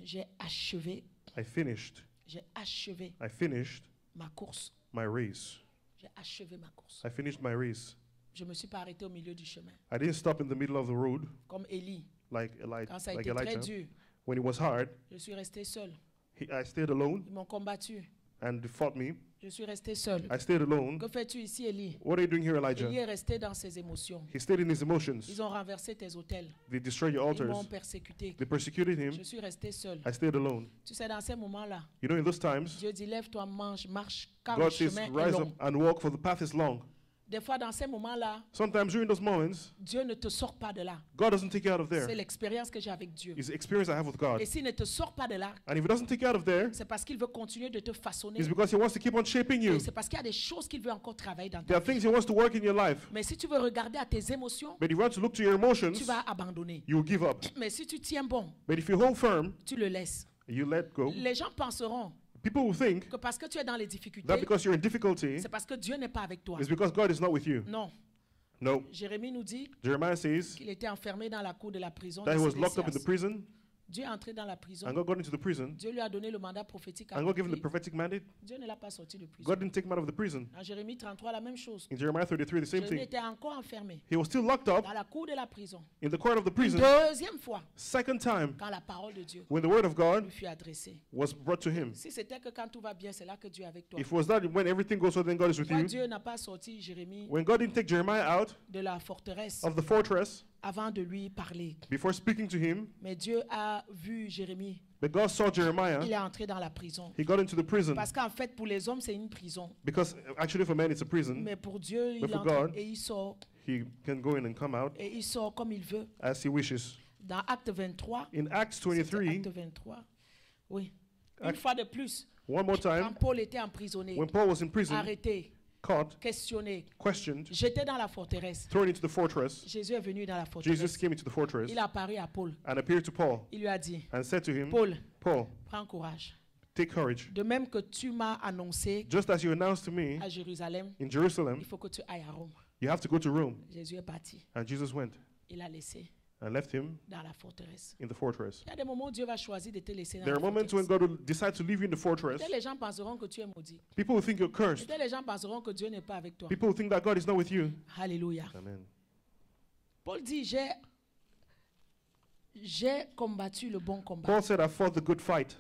j'ai achevé, I finished, J'ai achevé I finished ma course. my race. J'ai achevé ma course. I finished my race. Je ne me suis pas arrêté au milieu du chemin. I didn't stop in the middle of the road Comme Élie, like quand ça a like été très Elijah. dur, When it was hard, je suis resté seul. I stayed alone Ils m'ont combattu. and they fought me. Je suis resté seul. I stayed alone. Que fais-tu ici, Élie? What are you doing here, Élie Elijah? est resté dans ses émotions. He stayed in his emotions. Ils ont renversé tes autels. They destroyed your Ils m'ont altars. persécuté. They persecuted him. Je suis resté seul. I stayed alone. Tu sais, dans ces moments-là, You know, in those times, Dieu dit, lève-toi, marche, car le God says, chemin est rise long. up and walk, for the path is long. Des fois, dans ces moments-là, Sometimes during those moments, Dieu ne te sort pas de là. God doesn't take you out of C'est there. l'expérience que j'ai avec Dieu. It's the experience I have with God. Et s'il ne te sort pas de là, And if He doesn't take you out of there, c'est parce qu'il veut continuer de te façonner. it's because He wants to keep on shaping you. Et c'est parce qu'il y a des choses qu'il veut encore travailler dans There ta are vie. things He wants to work in your life. Mais si tu veux regarder à tes émotions, But if you want to look to your emotions, tu vas abandonner. you will give up. Mais si tu tiens bon, But if you hold firm, tu le laisses. you let go, Les gens penseront people will think que parce que tu es dans les difficultés, that because you're in difficulty, c'est parce que Dieu n'est pas avec toi. it's because God is not with you. Non. No. Jérémie nous dit Jeremiah says qu'il était enfermé dans la cour de la prison. that he de was locked up in the Sédécias. prison, Dieu est entré dans la prison. and God got into the prison, Dieu lui a donné le mandat prophétique. and God gave him the accompli. prophetic mandate. Dieu ne l'a pas sorti de prison. God didn't take him out of the prison. Dans Jérémie 33, la même chose. In Jeremiah 33, the same Jérémie thing. était encore enfermé He was still locked up dans la cour de la prison. in the court of the Une prison. deuxième fois, Second time, quand la parole de Dieu when the word of God lui fut adressée. was brought to him. Si c'était que quand tout va bien, c'est là que Dieu est avec toi. If it was that when everything goes well, then God is with Pourquoi you. Dieu n'a pas sorti Jérémie When God didn't take Jeremiah out de la forteresse of the fortress avant de lui parler? before speaking to him, Mais Dieu a vu Jérémie. but God saw Il Jeremiah, est entré dans la prison. he got into the prison. Parce qu'en fait, pour les hommes, c'est une prison. Because actually for men it's a prison. Mais pour Dieu, il But for entre God, et il sort. He can go in and come out Et il sort comme il veut. as he wishes. Dans Acte 23, In Acts c'était 23, Acte 23, oui. Une Acte- fois de plus, one more quand time, Paul était emprisonné, when Paul was in prison, arrêté, caught, questionné, questioned, j'étais dans la forteresse. thrown into the fortress, Jésus est venu dans la Jesus forteresse. came into the fortress Il a apparu à Paul. and appeared to Paul Il lui a dit, and said to him, Paul, Paul, prends courage. take courage. De même que tu m'as annoncé Just as you announced to me à Jérusalem, in Jerusalem, il faut que tu ailles à Rome. you have to go to Rome. Jésus est parti. And Jesus went Il a laissé and left him dans la forteresse. in the fortress. Il y a des moments où Dieu va choisir de te laisser dans There la are moments when forteresse. God will decide to leave you in the fortress. Peut-être les gens penseront que tu es maudit. People will think you're cursed. Peut-être les gens penseront que Dieu n'est pas avec toi. People will think that God is not with you. Alléluia. Amen. Paul dit, j'ai combattu le bon combat. Paul said, I fought the good fight.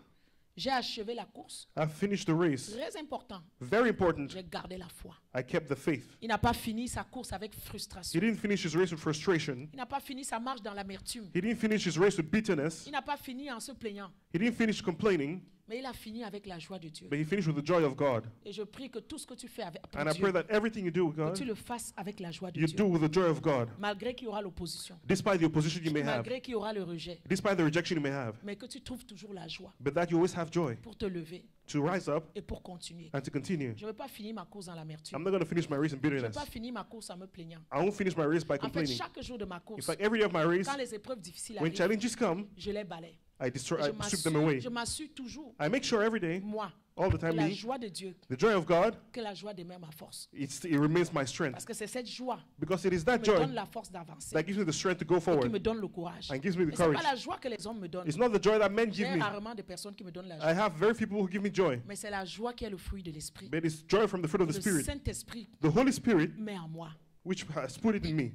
J'ai achevé la course. I finished the race. Très important. Very important. J'ai gardé la foi. I kept the faith. Il n'a pas fini sa course avec He frustration. didn't finish his race with frustration. Il n'a pas fini sa marche dans l'amertume. He didn't finish his race with bitterness. Il n'a pas fini en se plaignant. He didn't finish complaining, Mais il a fini avec la joie de Dieu. but he finished with the joy of God. Et je prie que tout ce que tu fais avec pour And I pray Dieu, that everything you do with que God, tu le fasses avec la joie de you Dieu. do with the joy of God. Malgré qu'il y aura l'opposition. Despite the opposition you may have, Malgré qu'il y aura le rejet. despite the rejection you may have, Mais que tu trouves toujours la joie but that you always have joy pour te lever to rise up et pour continuer. and to continue. Je ne vais pas finir ma course dans l'amertume. I'm not going to finish my race in Je ne vais bitterness. pas finir ma course en me plaignant. I won't finish my race by En fait, complaining. chaque jour de ma In course, fact, every day of my race, quand les épreuves difficiles when arrivent, challenges come, je les balaye. I destroy, Je I sweep them away. m'assure toujours, I make sure every day, moi, all the que time, la me, joie de Dieu, the joy of God, que la joie demeure ma force. it remains my strength. Parce que c'est cette joie Because it is qui that me joy donne la force d'avancer that gives me the strength to go et qui forward me donne le courage. and gives me the Mais ce n'est courage. pas la joie que les hommes me donnent. It's not the joy that men J'ai give me. rarement des personnes qui me donnent la I joie. have very few people who give me joy, Mais c'est la joie qui est le fruit de l'esprit. but it's joy from the fruit of the Le Spirit. Saint-Esprit The Holy Spirit, met en moi. which has put it in me.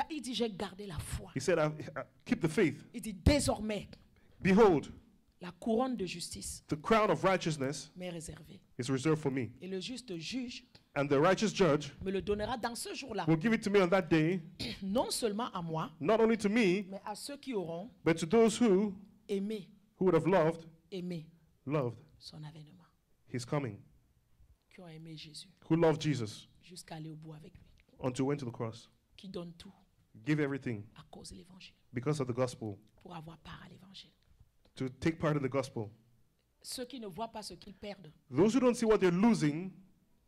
Il dit, j'ai gardé la foi. He said, I keep the faith. Il dit, désormais, Behold, la couronne de justice the crown of righteousness m'est réservée. is reserved for me. Et le juste juge And the righteous judge me le donnera dans ce jour-là. will give it to me on that day, Non seulement à moi, not only to me, mais à ceux qui auront but to those who aimé, would have loved son avènement. his coming, Qui ont aimé Jésus who loved Jesus jusqu'à aller au bout avec lui. until he went to the cross. Qui donnent tout Give everything à cause de l'évangile. because of the gospel, Pour avoir part à l'évangile. to take part in the gospel. Ceux qui ne voient pas ce qu'ils perdent, Those who don't see what they're losing,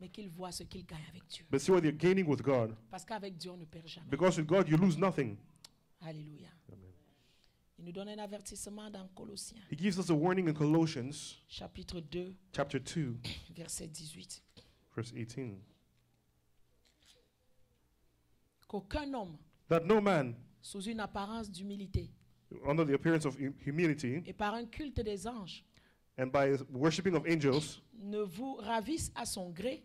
mais qu'ils voient ce qu'ils gagnent avec Dieu. but see what they're gaining with God. Parce qu'avec Dieu, on ne perd jamais. Because with God, you lose nothing. Alléluia. Il nous donne un avertissement dans Colossiens, He gives us a warning in Colossians chapitre 2, chapter 2, verset 18. verse 18. Qu'aucun homme, That no man, sous une apparence d'humilité under the appearance of humility et par un culte des anges, and by worshipping of angels, ne vous ravisse à son gré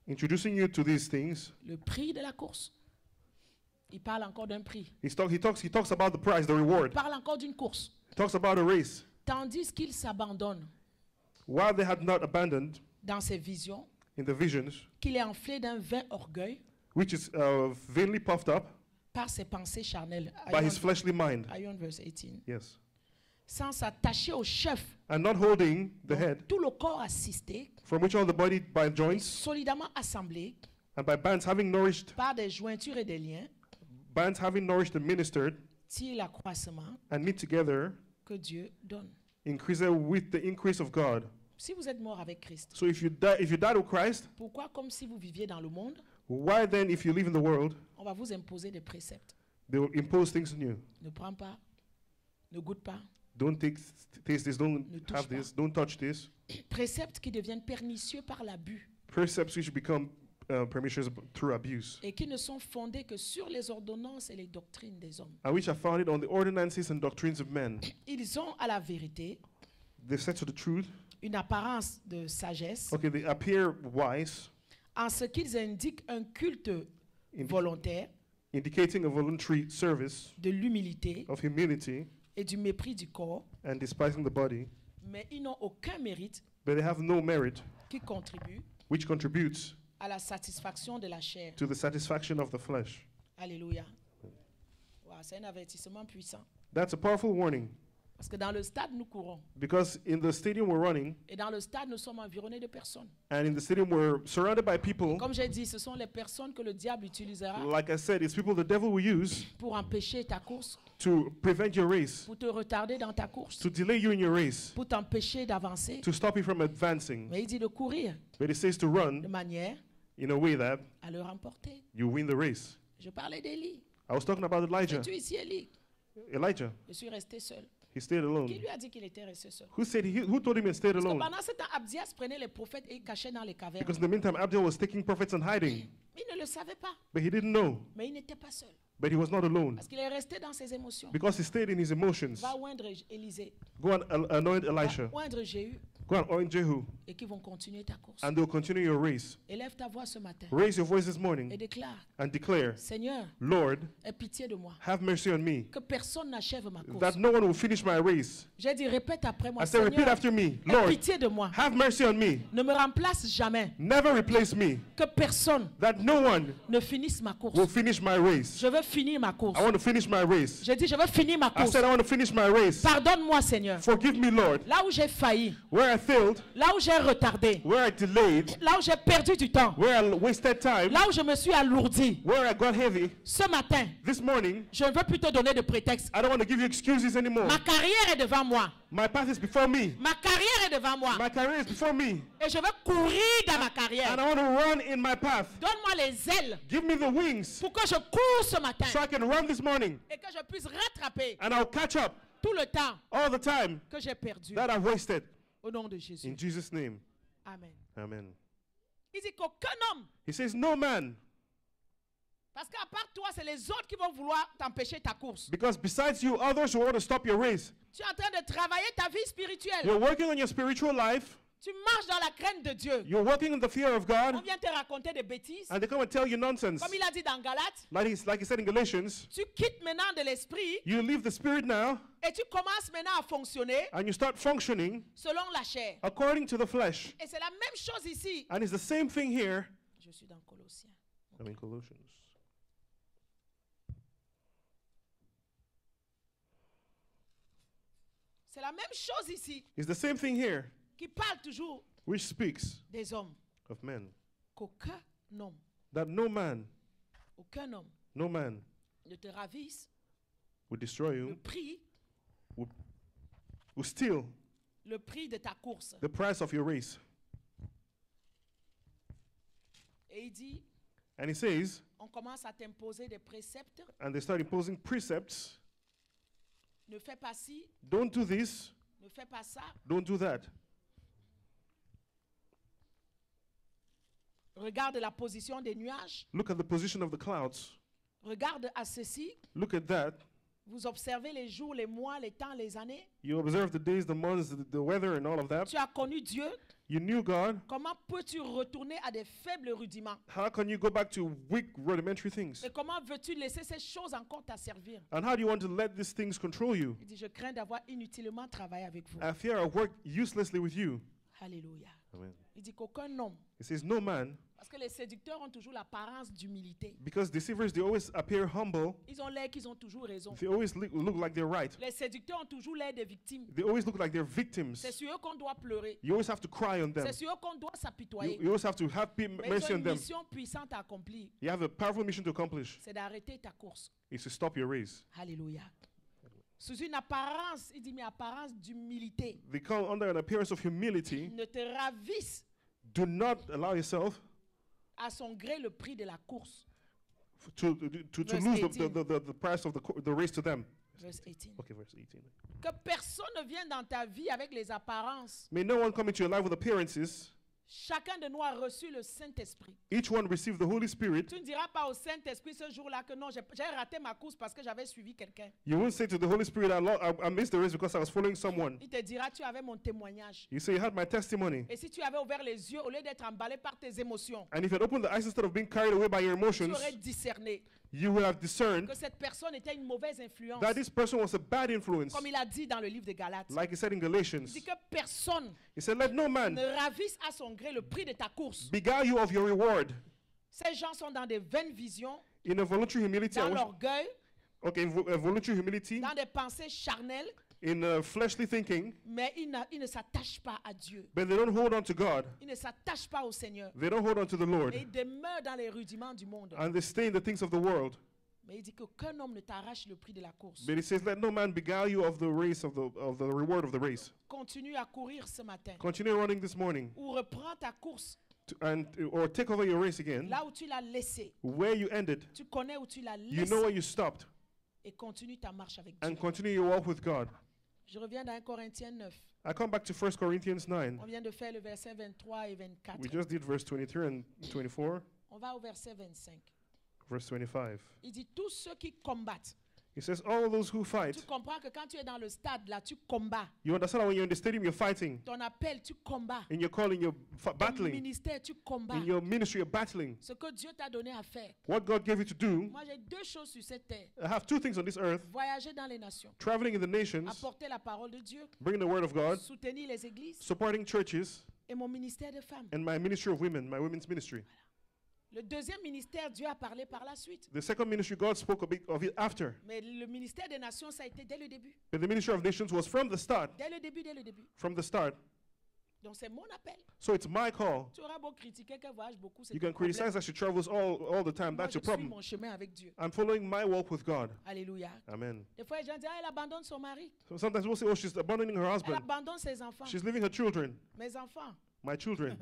introducing you to these things. le prix de la course. Il parle encore d'un prix. He talks about the prize, the reward. Il parle encore d'une course. He talks about a race. Tandis qu'il s'abandonne While they had not abandoned dans ses visions, in the visions, qu'il est enflé d'un vain orgueil which is vainly puffed up par ses pensées charnelles. by his fleshly mind. Ayons verse 18. Yes. Sans s'attacher au chef, And not holding the dont head, tout le corps assisté, from which all the body by joints solidement assemblé and by bands having nourished, par des jointures et des liens, bands having nourished and ministered, tire l'accroissement and knit together, que Dieu donne. increase with the increase of God. Si vous êtes mort avec Christ, So if you died with Christ, pourquoi, comme si vous viviez dans le monde, why then, if you live in the world, on va vous imposer des préceptes? they will impose things on you? Ne prends pas, ne goûte pas. Don't taste this, don't Ne touche have pas. this, don't touch this. Préceptes qui deviennent pernicieux par l'abus Precepts which become pernicious through abuse, et qui ne sont fondés que sur les ordonnances et les doctrines des hommes. and which are founded on the ordinances and doctrines of men. Ils ont à la vérité They set to the truth. une apparence de sagesse Okay, they appear wise, en ce qu'ils indiquent un culte volontaire, indicating a voluntary service de l'humilité of humility et du mépris du corps, and despising the body, mais ils n'ont aucun mérite but they have no merit, qui contribue which contributes à la satisfaction de la chair. to the satisfaction of the flesh. Alléluia. Wow, c'est un avertissement puissant. That's a powerful warning, Parce que dans le stade, nous courons. because in the stadium we're running, Et dans le stade, nous sommes environnés de personnes. and in the stadium we're surrounded by people. Comme j'ai dit, ce sont les personnes que le diable utilisera Like I said, it's people the devil will use pour empêcher ta course, to prevent your race, pour te retarder dans ta course, to delay you in your race, pour t'empêcher d'avancer. to stop you from advancing. Mais il dit de courir But it says to de run manière in a way that à le remporter. you win the race. Je parlais d'Élie. I was talking about Elijah. Es-tu ici, Élie? Elijah, Je suis resté seul. he stayed Qui alone. lui a dit qu'il était resté seul? Who told him he stayed Parce que alone? pendant ce temps, Abdias prenait les prophètes et il cachait dans les cavernes. Because in the meantime, Abdiel was taking prophets and hiding, Il ne le savait pas, but he didn't know. mais il n'était pas seul. But he was not alone, Parce qu'il est resté dans ses émotions. because he stayed in his emotions. Va oindre Élisée, Go and anoint va Elisha. oindre Jéhu, Go and anoint Jehu, et qui vont continuer ta course. and they'll continue your race. Élève ta voix ce matin Raise your voice this et morning déclare, and declare, Seigneur, Lord, aie pitié de moi, have mercy on me, que personne n'achève ma course. that no one will finish my race. J'ai dit, répète après moi, I said, repeat Seigneur, after me, aie Lord, pitié de moi, have mercy on me. ne me remplace jamais, Never replace me, que personne that no one ne finisse ma will course. finish my race. Je veux finir ma course. I want to finish my race. J'ai dit, je veux finir ma I course. said, I want to finish my race. Pardonne-moi, Seigneur. Forgive me, Lord, Là où j'ai failli, where I failed, là où j'ai retardé, where I delayed, là où j'ai perdu du temps, where I wasted time, là où je me suis alourdi. where I got heavy. Ce matin, This morning, je ne veux plus te donner de prétexte. I don't want to give you excuses anymore. Ma carrière est devant moi. My path is before me. Ma carrière est devant moi. My career is before me. Et je veux courir dans ma carrière. And I want to run in my path. Donne-moi les ailes Give me the wings pour que je cours ce matin so I can run this morning. et que je puisse rattraper And I'll catch up tout le temps all the time que j'ai perdu. that I've wasted. Au nom de Jésus. In Jesus' name, Amen. amen. Il dit qu'aucun homme, He says, no man, parce qu'à part toi, c'est les autres qui vont vouloir t'empêcher ta course. because besides you, others will want to stop your race. Tu es en train de travailler ta vie spirituelle. You're working on your spiritual life. Tu marches dans la crainte de Dieu. You're working in the fear of On God. vient te raconter des bêtises. And they come and tell you nonsense. Comme il a dit dans Galates, Like he said in Galatians, tu quittes maintenant de l'esprit you leave the spirit now et tu commences maintenant à fonctionner and you start functioning selon la chair. according to the flesh. Et c'est la même chose ici. And it's the same thing here. Je suis dans Colossiens. I'm in Colossians. C'est la même chose ici It's the same thing here, qui parle toujours which speaks des hommes. of men. Qu'aucun homme, That no man aucun homme ne te ravisse will destroy le you, prix, will steal le prix de ta course. the price of your race. Et il dit, And he says, on commence à t'imposer des préceptes. and they start imposing precepts. Ne fais pas ci, Don't do this, ne fais pas ça. don't do that. Regarde la position des nuages. Look at the position of the clouds. Regarde à ceci. Look at that. Vous observez les jours, les mois, les temps, les années. You observe the days, the months, the weather, and all of that. Tu as connu Dieu. You knew God. Comment peux-tu retourner à des faibles rudiments? How can you go back to weak, rudimentary things? Et comment veux-tu laisser ces choses encore t'asservir? And how do you want to let these things control you? Il dit, je crains d'avoir inutilement travaillé avec vous. I fear I work uselessly with you. Alléluia. Amen. Il dit qu'aucun homme, It says, no man, parce que les séducteurs ont toujours l'apparence d'humilité. because deceivers, they always appear humble. Ils ont l'air qu'ils ont toujours raison. They always look like they're right. Les séducteurs ont toujours l'air des victimes. They always look like they're victims. C'est sur eux qu'on doit pleurer. You always have to cry on them. C'est sur eux qu'on doit s'apitoyer. You always have to have Mais mercy ils ont on une them. mission puissante à accomplir. You have a powerful mission to accomplish. C'est d'arrêter ta course. It's to stop your race. Alléluia. Sous une apparence, il dit, mais apparence d'humilité. They come under an appearance of humility. Ne te ravisse Do not allow yourself à son gré le prix de la course. to Verse lose 18. the price of the race to them. Verse 18. Okay, verse 18. Que personne ne vienne dans ta vie avec les apparences. May no one come into your life with appearances. Chacun de nous a reçu le Saint-Esprit. Each one received the Holy Spirit. Tu ne diras pas au Saint-Esprit ce jour-là que non, j'ai raté ma course parce que j'avais suivi quelqu'un. You won't say to the Holy Spirit, I missed the race because I was following someone. Il te dira, tu avais mon témoignage. You say, you had my testimony. Et si tu avais ouvert les yeux au lieu d'être emballé par tes émotions, And if you had opened the eyes instead of being carried away by your tu emotions, aurais discerné you would have discerned que cette personne était une mauvaise influence. that this person was a bad influence. Comme il a dit dans le livre de Galates. Like he said in Il Galatians. dit que personne He said, let no man ne ravisse à son gré le prix de ta course. beguile you of your reward. Ces gens sont dans des vaines visions, In a voluntary humility, dans l'orgueil, okay, in a voluntary humility, dans des pensées charnelles, in fleshly thinking, mais ils ne s'attachent pas à Dieu. but they don't hold on to God. Ils ne s'attachent pas au Seigneur. They don't hold on to the Lord. Et ils demeurent dans les rudiments du monde. And they stay in the things of the world. Mais il dit qu'aucun homme ne t'arrache le prix de la course. But he says, let no man beguile you of the race, of the reward of the race. Continue à courir ce matin. Continue running this morning. Ou reprends ta course Or take over your race again. là où tu l'as laissé. Where you ended. Tu connais où tu l'as You laissé. know where you stopped. Et continue ta marche avec Dieu. And continue your walk with God. Je reviens dans 1 Corinthiens 9. I come back to 1 Corinthians 9. On vient de faire le verset 23 et 24. We just did verse 23 and 24. On va au verset 25. Verse 25. Il dit tous ceux qui combattent. He says, all those who fight. Tu comprends que quand tu es dans le stade là, tu combats. You understand that when you're in the stadium, you're fighting. Ton appel, tu combats. In your calling, you're Ton battling. ministère, tu combats. In your ministry, you're battling. Ce que Dieu t'a donné à faire. What God gave you to do, Moi, j'ai deux choses sur cette terre. I have two things on this earth. Voyager dans les nations. Traveling in the nations, Apporter la parole de Dieu. bringing the word of God, Soutenir les églises. supporting churches, Et mon ministère de femmes. and my ministry of women, my women's ministry. Le deuxième ministère, Dieu a parlé par la suite. The second ministry, God spoke a bit of it after. Mais le ministère des nations, ça a été dès le début. But the ministry of nations was from the start. Dès le début, dès le début. From the start. Donc c'est mon appel. So it's my call. Tu auras beau critiquer qu'elle voyage beaucoup, c'est You ton can problème. criticize that she travels all the time. Moi, That's je your suis problem. mon chemin avec Dieu. I'm following my walk with God. Alléluia. Amen. Des fois, les gens disent, ah, elle abandonne son mari. So sometimes we'll say, oh, she's abandoning her Elle husband. abandonne ses enfants. She's leaving her children. Mes enfants. My children.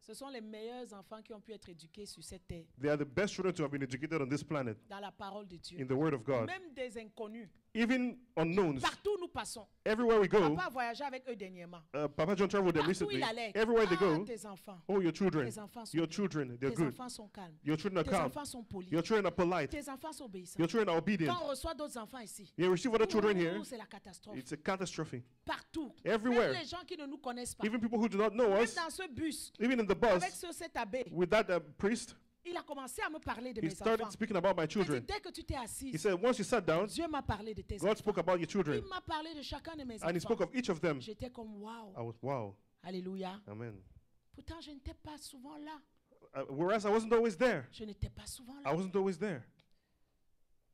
Ce sont les meilleurs enfants qui ont pu être éduqués sur cette terre, They are the best children to have been educated on this planet. dans la parole de Dieu. In the word of God. Même des inconnus. Even unknowns. Partout où nous passons. Everywhere we go. Papa a voyagé avec eux dernièrement. Papa John traveled with them Partout où recently. il allait. Everywhere they go. Tes enfants. Oh, your children. Tes enfants sont Your bien. children, they're Tes good. enfants sont calmes. Your children are Tes calm. enfants sont polis. Your children are polite. Tes enfants sont obéissants. Your children are obedient. Quand on reçoit d'autres enfants ici, You receive other children here. c'est la catastrophe. It's a catastrophe. Partout. Everywhere. Même les gens qui ne nous connaissent pas. Even people who do not know Même us, dans ce bus, even in the avec bus, cet abbé, with that priest, il a commencé à me parler de he mes started enfants. speaking about my Il a dit, children. dès que tu t'es He assise, said, once you sat down, Dieu m'a parlé de tes God enfants. spoke about your children. Il m'a parlé de chacun de mes And he spoke enfants. of each of them. J'étais comme wow. I was, wow. Alléluia. Amen. Pourtant, je n'étais pas souvent là. Whereas I wasn't always there. Je n'étais pas souvent I là. wasn't always there.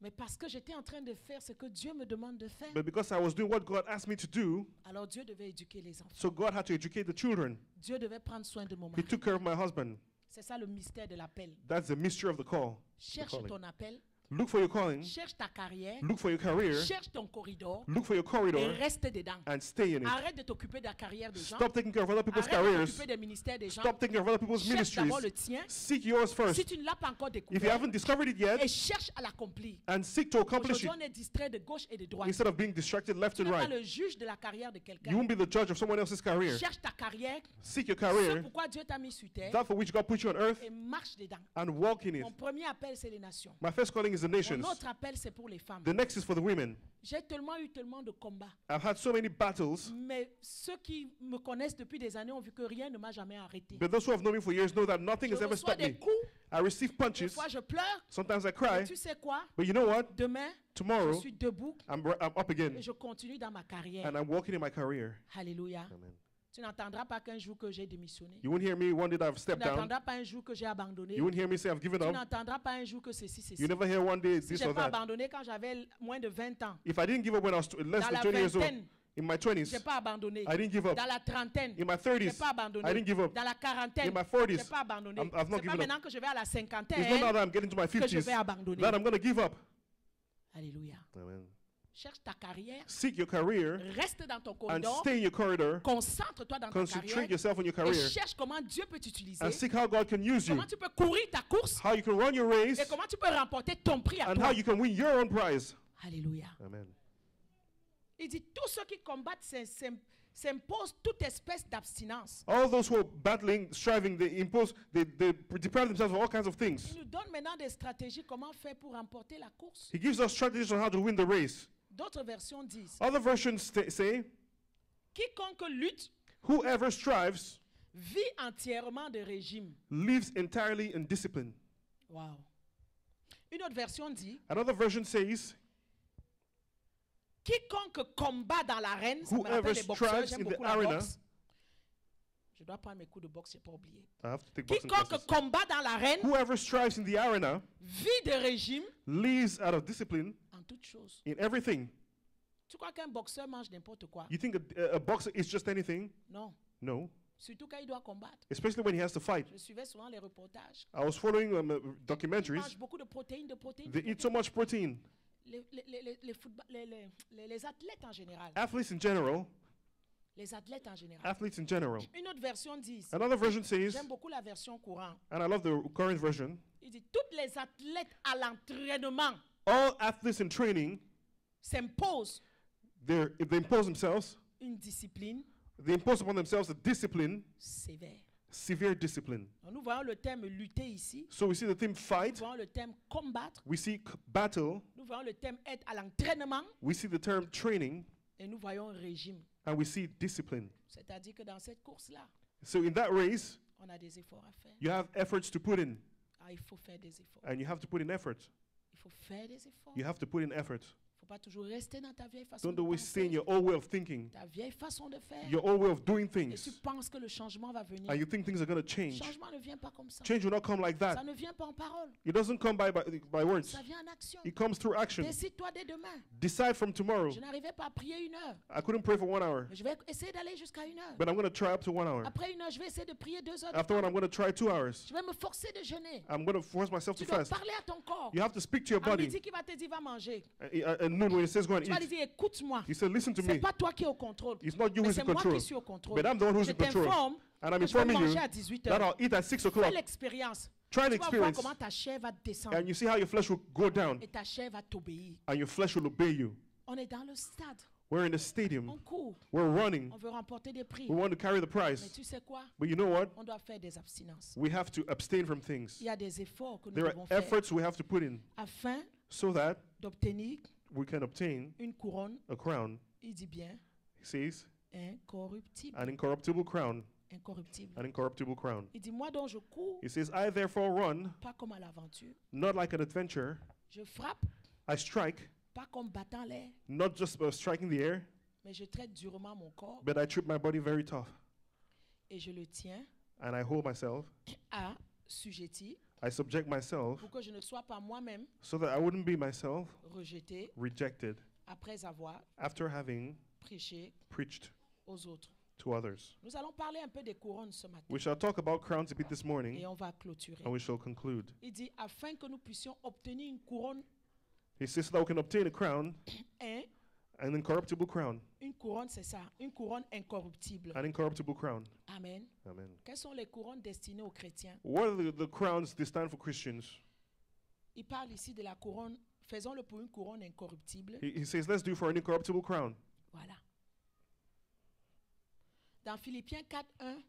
Mais parce que j'étais en train de faire ce que Dieu me demande de faire, But because I was doing what God asked me to do, alors Dieu devait éduquer les enfants. so God had to educate the children. Dieu devait prendre soin de mon He mari. took care of my husband. C'est ça le mystère de l'appel. That's the mystery of the call. Cherche calling. ton appel, Look for your calling. cherche ta carrière, Look for your career. cherche ton corridor Look for your et corridor reste dedans. and stay in it. Arrête de t'occuper de la carrière des gens. Stop taking care of other people's Arrête de careers. t'occuper des ministères des gens. Stop taking care of other people's Cherche ministries. d'abord le tien. Seek yours Si first. tu ne l'as pas encore If you découvert, haven't discovered it yet, et cherche à l'accomplir. and seek to accomplish Aujourd'hui, it on est distrait de gauche et de droite. instead of being distracted left Tu and n'es pas right. le juge de la carrière de You quelqu'un. won't be the judge of someone else's career. Cherche ta carrière, Seek your ce career, pourquoi Dieu t'a mis sur terre, that for which God put you on earth, et marche dedans. and walk in it. Mon premier appel, c'est les nations. My first calling is is the Mon nations. autre appel, c'est pour les femmes. The next is for the women. J'ai tellement de combats. I've had so many battles, Mais ceux qui me connaissent depuis des années ont vu que rien ne m'a jamais arrêté. but those who have known me for years know that nothing Je has ever reçois stopped des me. coups, I receive des punches. fois je pleure. Sometimes I Mais cry. tu sais quoi? But you know what? Demain, je Tomorrow, suis debout I'm up et again. je continue dans ma carrière. And I'm walking in my career. Alléluia. Amen. Tu n'entendras pas qu'un jour que j'ai démissionné. You won't hear me one day that I've Tu stepped down. n'entendras pas un jour que j'ai abandonné. You won't hear me say I've given Tu up. n'entendras pas un jour que ceci, ceci. You never hear one day Si this je n'ai or pas that. abandonné quand j'avais moins de 20 ans, If I didn't give up when I was less dans than la 20 years old, vingtaine, in my je 20s, n'ai pas abandonné. I didn't give up. Dans la trentaine, In my je n'ai 30s, pas abandonné. I didn't give up. Dans la quarantaine, In my je n'ai 40s, pas abandonné. I've not C'est pas given up. maintenant que je vais à la It's not cinquantaine now that I'm getting to my que je 50s vais abandonner. that I'm going to give up. Alléluia. Amen. Cherche ta carrière. Seek your career Reste dans ton and corridor. stay in your corridor. Concentre-toi dans ta Concentrate carrière. yourself on your Et career cherche comment Dieu peut t'utiliser. and seek how God can use you, Comment tu peux courir ta course. how you can run your race, Et comment tu peux remporter ton prix à and toi. how you can win your own prize. Alléluia. Amen. Il dit, tous ceux qui combattent s'imposent toute espèce d'abstinence. All those who are battling, striving, they deprive themselves of all kinds of things. Il nous donne maintenant des stratégies comment faire pour remporter la course. He gives us strategies on how to win the race. D'autres versions disent, Other versions say, quiconque lutte whoever strives vit entièrement de régime. lives entirely in discipline. Wow. Une autre version dit, Another version says, quiconque combat dans l'arène, ça me Whoever rappelle les boxeurs, strives j'aime in the beaucoup la arena. boxe. Je dois prendre mes coups de boxe, je n'ai pas oublié. I have to take boxing Quiconque classes. combat dans l'arène Whoever strives in the arena vit de régime lives out of discipline en toutes choses. in everything. Tu crois qu'un boxeur mange n'importe quoi? You think a boxer is just anything? Non. No. Surtout quand il doit combattre. Especially when he has to fight. Je suivais souvent les reportages. I was following Ils documentaries. mangent beaucoup de protéines, They eat so much protein. Les athlètes en général. Athletes in general. Les athlètes en général. Athletes in general. Une autre version dit, Another version says, j'aime beaucoup la version courante. and I love the current version, Il dit, toutes les athlètes à l'entraînement all athletes in training, s'imposent they impose themselves, une discipline they impose upon themselves a discipline, sévère. severe discipline. Donc, nous voyons le terme lutter ici. So we see the theme Nous fight, voyons le terme combattre. we see battle, Nous voyons le terme être à l'entraînement. we see the term training, Et nous voyons régime. and we see discipline. C'est-à-dire que dans cette course-là, So in that race, on a des efforts à faire. you have efforts to put in, Ah, il faut faire des efforts. and you have to put in effort. Il faut faire des efforts. You have to put in effort. Il ne faut pas toujours rester dans ta vieille façon Don't de always stay in penser, your old way of thinking, ta vieille façon de faire. your old way of doing Et tu things, penses que le changement va venir. and you think things are going to Le change. changement ne vient pas comme ça. Change will not come like Ça that. ne vient pas en parole. It doesn't come by words. Ça vient en action. It comes through action. Décide-toi dès demain. Decide from tomorrow. Je n'arrivais pas à prier 1 heure. I couldn't pray for 1 hour, Mais je vais essayer d'aller jusqu'à 1 heure. but I'm going to try up to 1 hour. Après 1 heure, je vais essayer de prier 2 heures. de After one, temps. I'm going to try 2 hours. Je vais me forcer de jeûner. I'm going to force myself Tu to dois fast. parler à ton corps. You have to speak to your À body. midi, qui va te dire va manger. At noon, when it says go and Tu vas lui eat, dire écoute-moi. he said, listen to C'est me. pas toi qui es au contrôle. It's not you Mais who's c'est in moi control, qui suis au contrôle. but I'm the one who's Je in control. t'informe And I'm que je vais informing you manger à 18 that heures. I'll eat at 6 Fais o'clock. l'expérience. Try Tu the vas voir experience, comment ta chair va descendre and you see how your flesh will go down, et ta chair va t'obéir. and your flesh will obey you. On est dans le stade. We're in a On stadium. court. We're running. On veut remporter des prix. We want to carry the Mais prize. tu sais quoi? But you know what? On doit faire des abstinences. We have to abstain from things. Il y a des efforts que nous There devons are faire efforts we have to put in afin so that d'obtenir we can obtain une couronne, a crown. il dit bien, He says, incorruptible. an incorruptible crown. Incorruptible. An incorruptible crown. Il dit, moi dont je cours, He says, I therefore run, pas comme à l'aventure. not like an adventure. Je frappe, I strike, pas comme battant l'air, not just striking the air, mais je traite durement mon corps but I trip my body very tough. et je le tiens And I hold myself. à sujetti I subject myself pour que je ne sois pas moi-même so that I wouldn't be myself rejeté rejected après avoir after having prêché preached aux autres. to others. Nous allons parler un peu des couronnes ce matin We shall talk about crowns a bit this morning, et on va clôturer. and we shall conclude. Il dit, afin que nous puissions obtenir une couronne, He says so that we can obtain a crown, an incorruptible crown, une couronne c'est ça, une couronne incorruptible. an incorruptible crown. Amen. Amen. Quelles sont les couronnes destinées aux chrétiens? What are the crowns they stand for Christians? Il parle ici de la couronne, faisons-le pour une couronne incorruptible. He says, let's do for an incorruptible crown. Voilà. Dans Philippiens 4:1,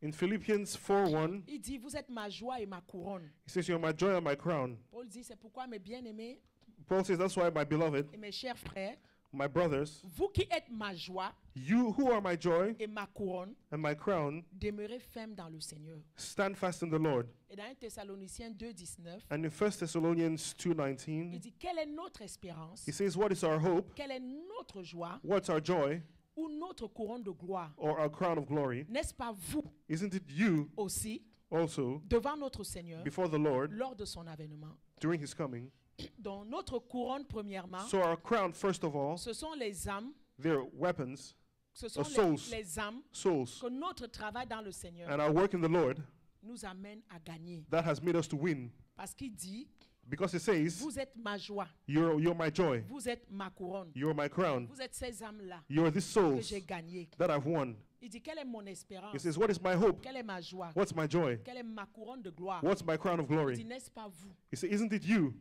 In Philippians 4:1, il dit, vous êtes ma joie et ma couronne. he says, "You're my joy and my crown." Paul dit, c'est pourquoi mes bien-aimés Paul says, "That's why, my beloved, et mes chers frères, my brothers, vous qui êtes ma joie you who are my joy et ma couronne, and my crown, demeurez fermes dans le Seigneur. stand fast in the Lord." Et dans 1 Thessaloniciens 2:19, And in 1 Thessalonians il 2:19, dit, quelle est notre espérance? he says, "What is our hope? Quelle est notre joie What's our joy ou notre couronne de gloire? or our crown of glory? N'est-ce pas vous Isn't it you aussi, also devant notre Seigneur, before the Lord lors de son avènement?" during his coming?" Donc notre couronne, premièrement, So our crown, first of all, ce sont les âmes, they're weapons, ce sont souls. les âmes souls, que notre travail dans le Seigneur and our work in the Lord nous amène à gagner. that has made us to win. Parce qu'il dit, Because it says, vous êtes ma joie, you're my joy, vous êtes ma couronne, you're my crown, vous êtes ces âmes-là you're these que souls j'ai gagnées. that I've won. Il dit, quelle est mon espérance? It says, what is my hope? Quelle est ma joie? What's my joy? Quelle est ma couronne de gloire? What's my crown of Il dit, glory? n'est-ce pas vous? He says, isn't it you?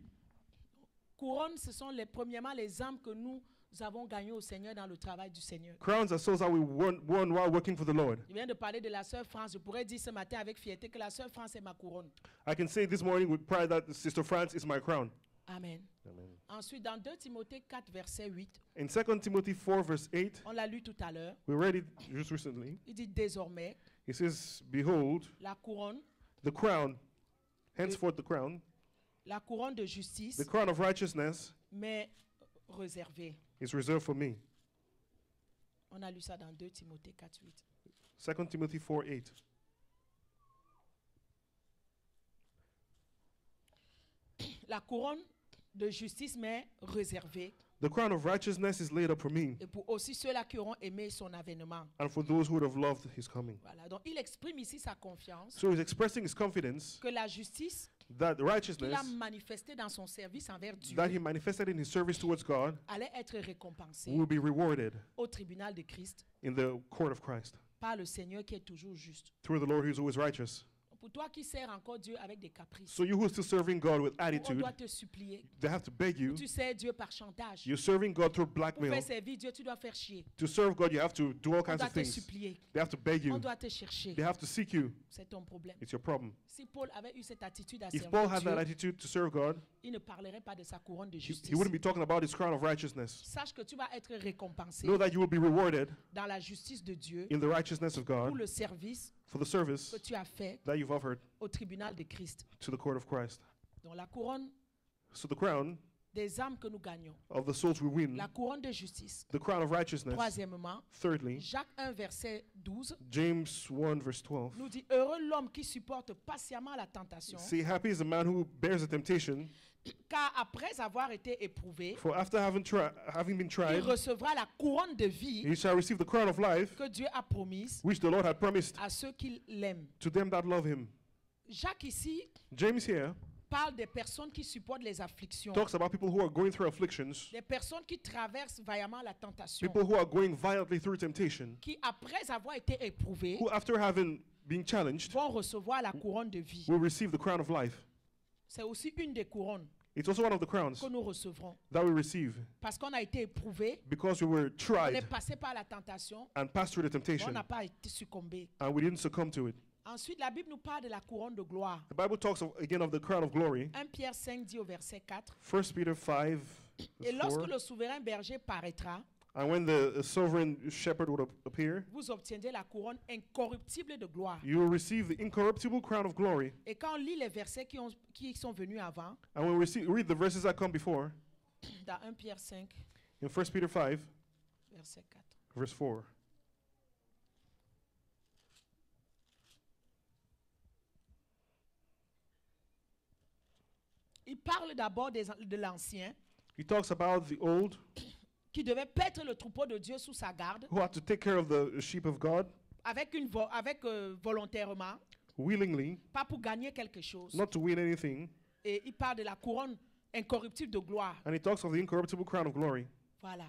Couronne, ce sont premièrement les âmes que nous avons gagnées au Seigneur dans le travail du Seigneur. Crowns are souls that we won while working for the Lord. Je viens de parler de la sœur France. Je pourrais dire ce matin avec fierté que la sœur France est ma couronne. I can say this morning with pride that Sister France is my crown. Amen. Amen. Ensuite, dans 2 Timothée 4, verset 8, In 2 Timothy 4, verse 8, on l'a lu tout à l'heure, we read it just recently. il dit désormais, It says, behold, la couronne the crown, henceforth the crown, la couronne de justice, the crown of righteousness mais réservée. is reserved for me. On a lu ça dans 2 Timothée 4, 8. 2 Timothy 4, 8. La couronne de justice, mais réservée. The crown of righteousness is laid up for me Et pour aussi ceux-là qui auront aimé son avènement. and for those who would have loved his coming. Voilà. Donc, il exprime ici sa confiance So he's expressing his confidence que la justice that the qu'il a righteousness manifestée dans son service envers Dieu that he manifested in his service towards God allait être récompensée will be rewarded au tribunal de Christ in the court of Christ par le Seigneur qui est toujours juste. through the Lord who is always righteous. Pour toi qui sers encore Dieu avec des caprices, So you who are still serving God with où on attitude, doit te supplier. they have to beg you. Tu sers Dieu par chantage. You're serving God through Pour blackmail. faire servir Dieu, tu dois faire chier. To serve God, you have to do all On kinds doit of te things. supplier. They have to beg On you. doit te chercher. They have to seek you. C'est ton problème. It's your problem. Si Paul avait eu cette attitude à If Paul servir had that Dieu, attitude to serve God, il ne parlerait pas de sa couronne de he justice. wouldn't be talking about his crown of righteousness. Sache que tu vas être récompensé Know that you will be rewarded dans la justice de Dieu in the righteousness of pour God le service for the service que tu as fait that you've offered au tribunal de Christ. to the court of Christ. Donc la couronne So the crown des âmes que nous gagnons, of the souls we win, la couronne de justice. the crown of righteousness. Troisièmement, Thirdly, Jacques 1, verset 12 James 1, verse 12. nous dit, heureux l'homme qui supporte patiemment la tentation, See, happy is the man who bears the temptation, car après avoir été éprouvé, for after having been il tried, recevra la couronne de vie he shall receive the crown of life, que Dieu a promise which the Lord had promised à ceux qui l'aiment. to them that love him. Jacques ici James here parle des personnes qui supportent les afflictions, talks about people who are going through afflictions, des personnes qui traversent vaillamment la tentation, people who are going violently through temptation, qui après avoir été éprouvés who after having been challenged vont recevoir la couronne de vie. will receive the crown of life. C'est aussi une des couronnes It's also one of the crowns que nous recevrons that we receive parce qu'on a été éprouvés, because we were on est tried passé par la tentation, and passed through the mais on temptation n'a pas été succombé. and we didn't succumb to it. Ensuite, la Bible nous parle de la couronne de gloire. The Bible talks again of the crown of glory. 1 Pierre 5 dit au verset 4, 1 Peter 5, et verse lorsque 4. le souverain berger paraîtra, And when the sovereign shepherd would appear, vous obtiendrez la couronne incorruptible de gloire. you will receive the incorruptible crown of glory. Et quand on lit les versets qui sont venus avant, And when we read the verses that come before, dans 1 Pierre 5, in 1 Peter 5, verset 4, verse 4, il parle d'abord de l'ancien he talks about the old qui devait paître le troupeau de Dieu sous sa garde, who had to take care of the sheep of God avec volontairement, willingly, pas pour gagner quelque chose. not to win anything. Et il parle de la couronne incorruptible de gloire. And he talks of the incorruptible crown of glory. Voilà.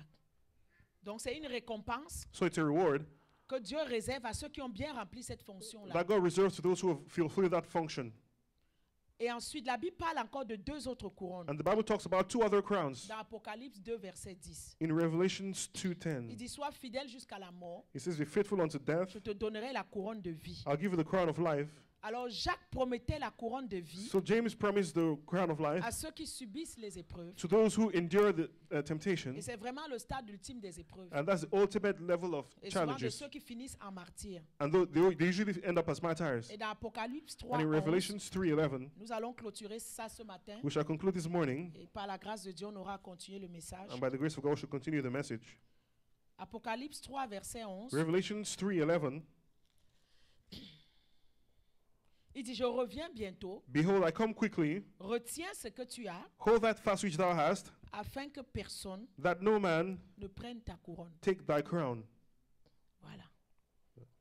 Donc c'est une récompense So it's a reward que Dieu réserve à ceux qui ont bien rempli cette fonction-là. that God reserves to those who have fulfilled that function. Et ensuite, la Bible parle encore de 2 autres couronnes. And the Bible talks about 2 other crowns. Dans Apocalypse 2, verset 10. In Revelations Il 2:10, dit, sois fidèle jusqu'à la mort. it says, be faithful unto death. Je te donnerai la couronne de vie. I'll give you the crown of life. Alors Jacques promettait la couronne de vie So James promised the crown of life à ceux qui subissent les épreuves. to those who endure the temptation. Et c'est vraiment le stade ultime des épreuves. And that's the ultimate level of Et souvent de challenges. ceux qui finissent en martyrs. And they usually end up as martyrs. Et dans Apocalypse 3, And in Revelations 3:11, nous allons clôturer ça ce matin. we shall conclude this morning. Et par la grâce de Dieu, on aura continué le message. And by the grace of God, we shall continue the message. Apocalypse 3, verset 11. Revelations 3:11. Il dit, je reviens bientôt. Behold, I come quickly. Retiens ce que tu as, Hold that fast which thou hast, afin que personne that no man ne prenne ta couronne. take thy crown. Voilà.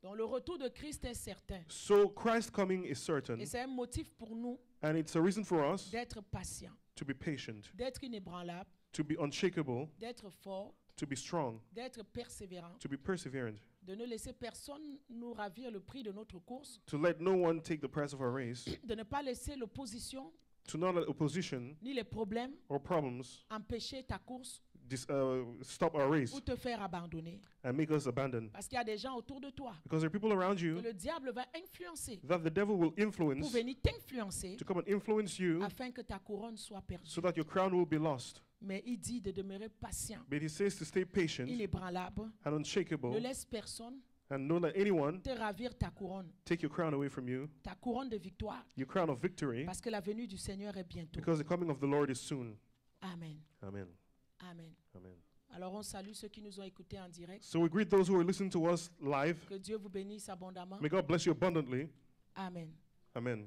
Donc le retour de Christ est certain. So Christ's coming is certain. Et c'est un motif pour nous And it's a reason for us d'être patients, to be patient, d'être inébranlables, to be unshakable, d'être forts, to be strong, d'être persévérants, to be perseverant, de ne laisser personne nous ravir le prix de notre course, to let no one take the price of our race, de ne pas laisser l'opposition to not let opposition ni les problèmes or problems empêcher ta course stop our race ou te faire abandonner. and make us abandon. Parce qu'il y a des gens autour de toi Because there are people around que you le diable va influencer that the devil will pour influence venir t'influencer to come and influence you afin que ta couronne soit perdue. so that your crown will be lost. Mais il dit de demeurer patient, But he says to stay patient inébranlable, and ne unshakable laisse personne and don't let anyone te ravir ta couronne, take your crown away from you, ta couronne de victoire, your crown of victory, parce que la venue du Seigneur est bientôt. because the coming of the Lord is soon. Amen. Amen. Amen. Amen. Alors on salue ceux qui nous ont écoutés en direct. So we greet those who are listening to us live. Que Dieu vous bénisse abondamment. May God bless you abundantly. Amen. Amen.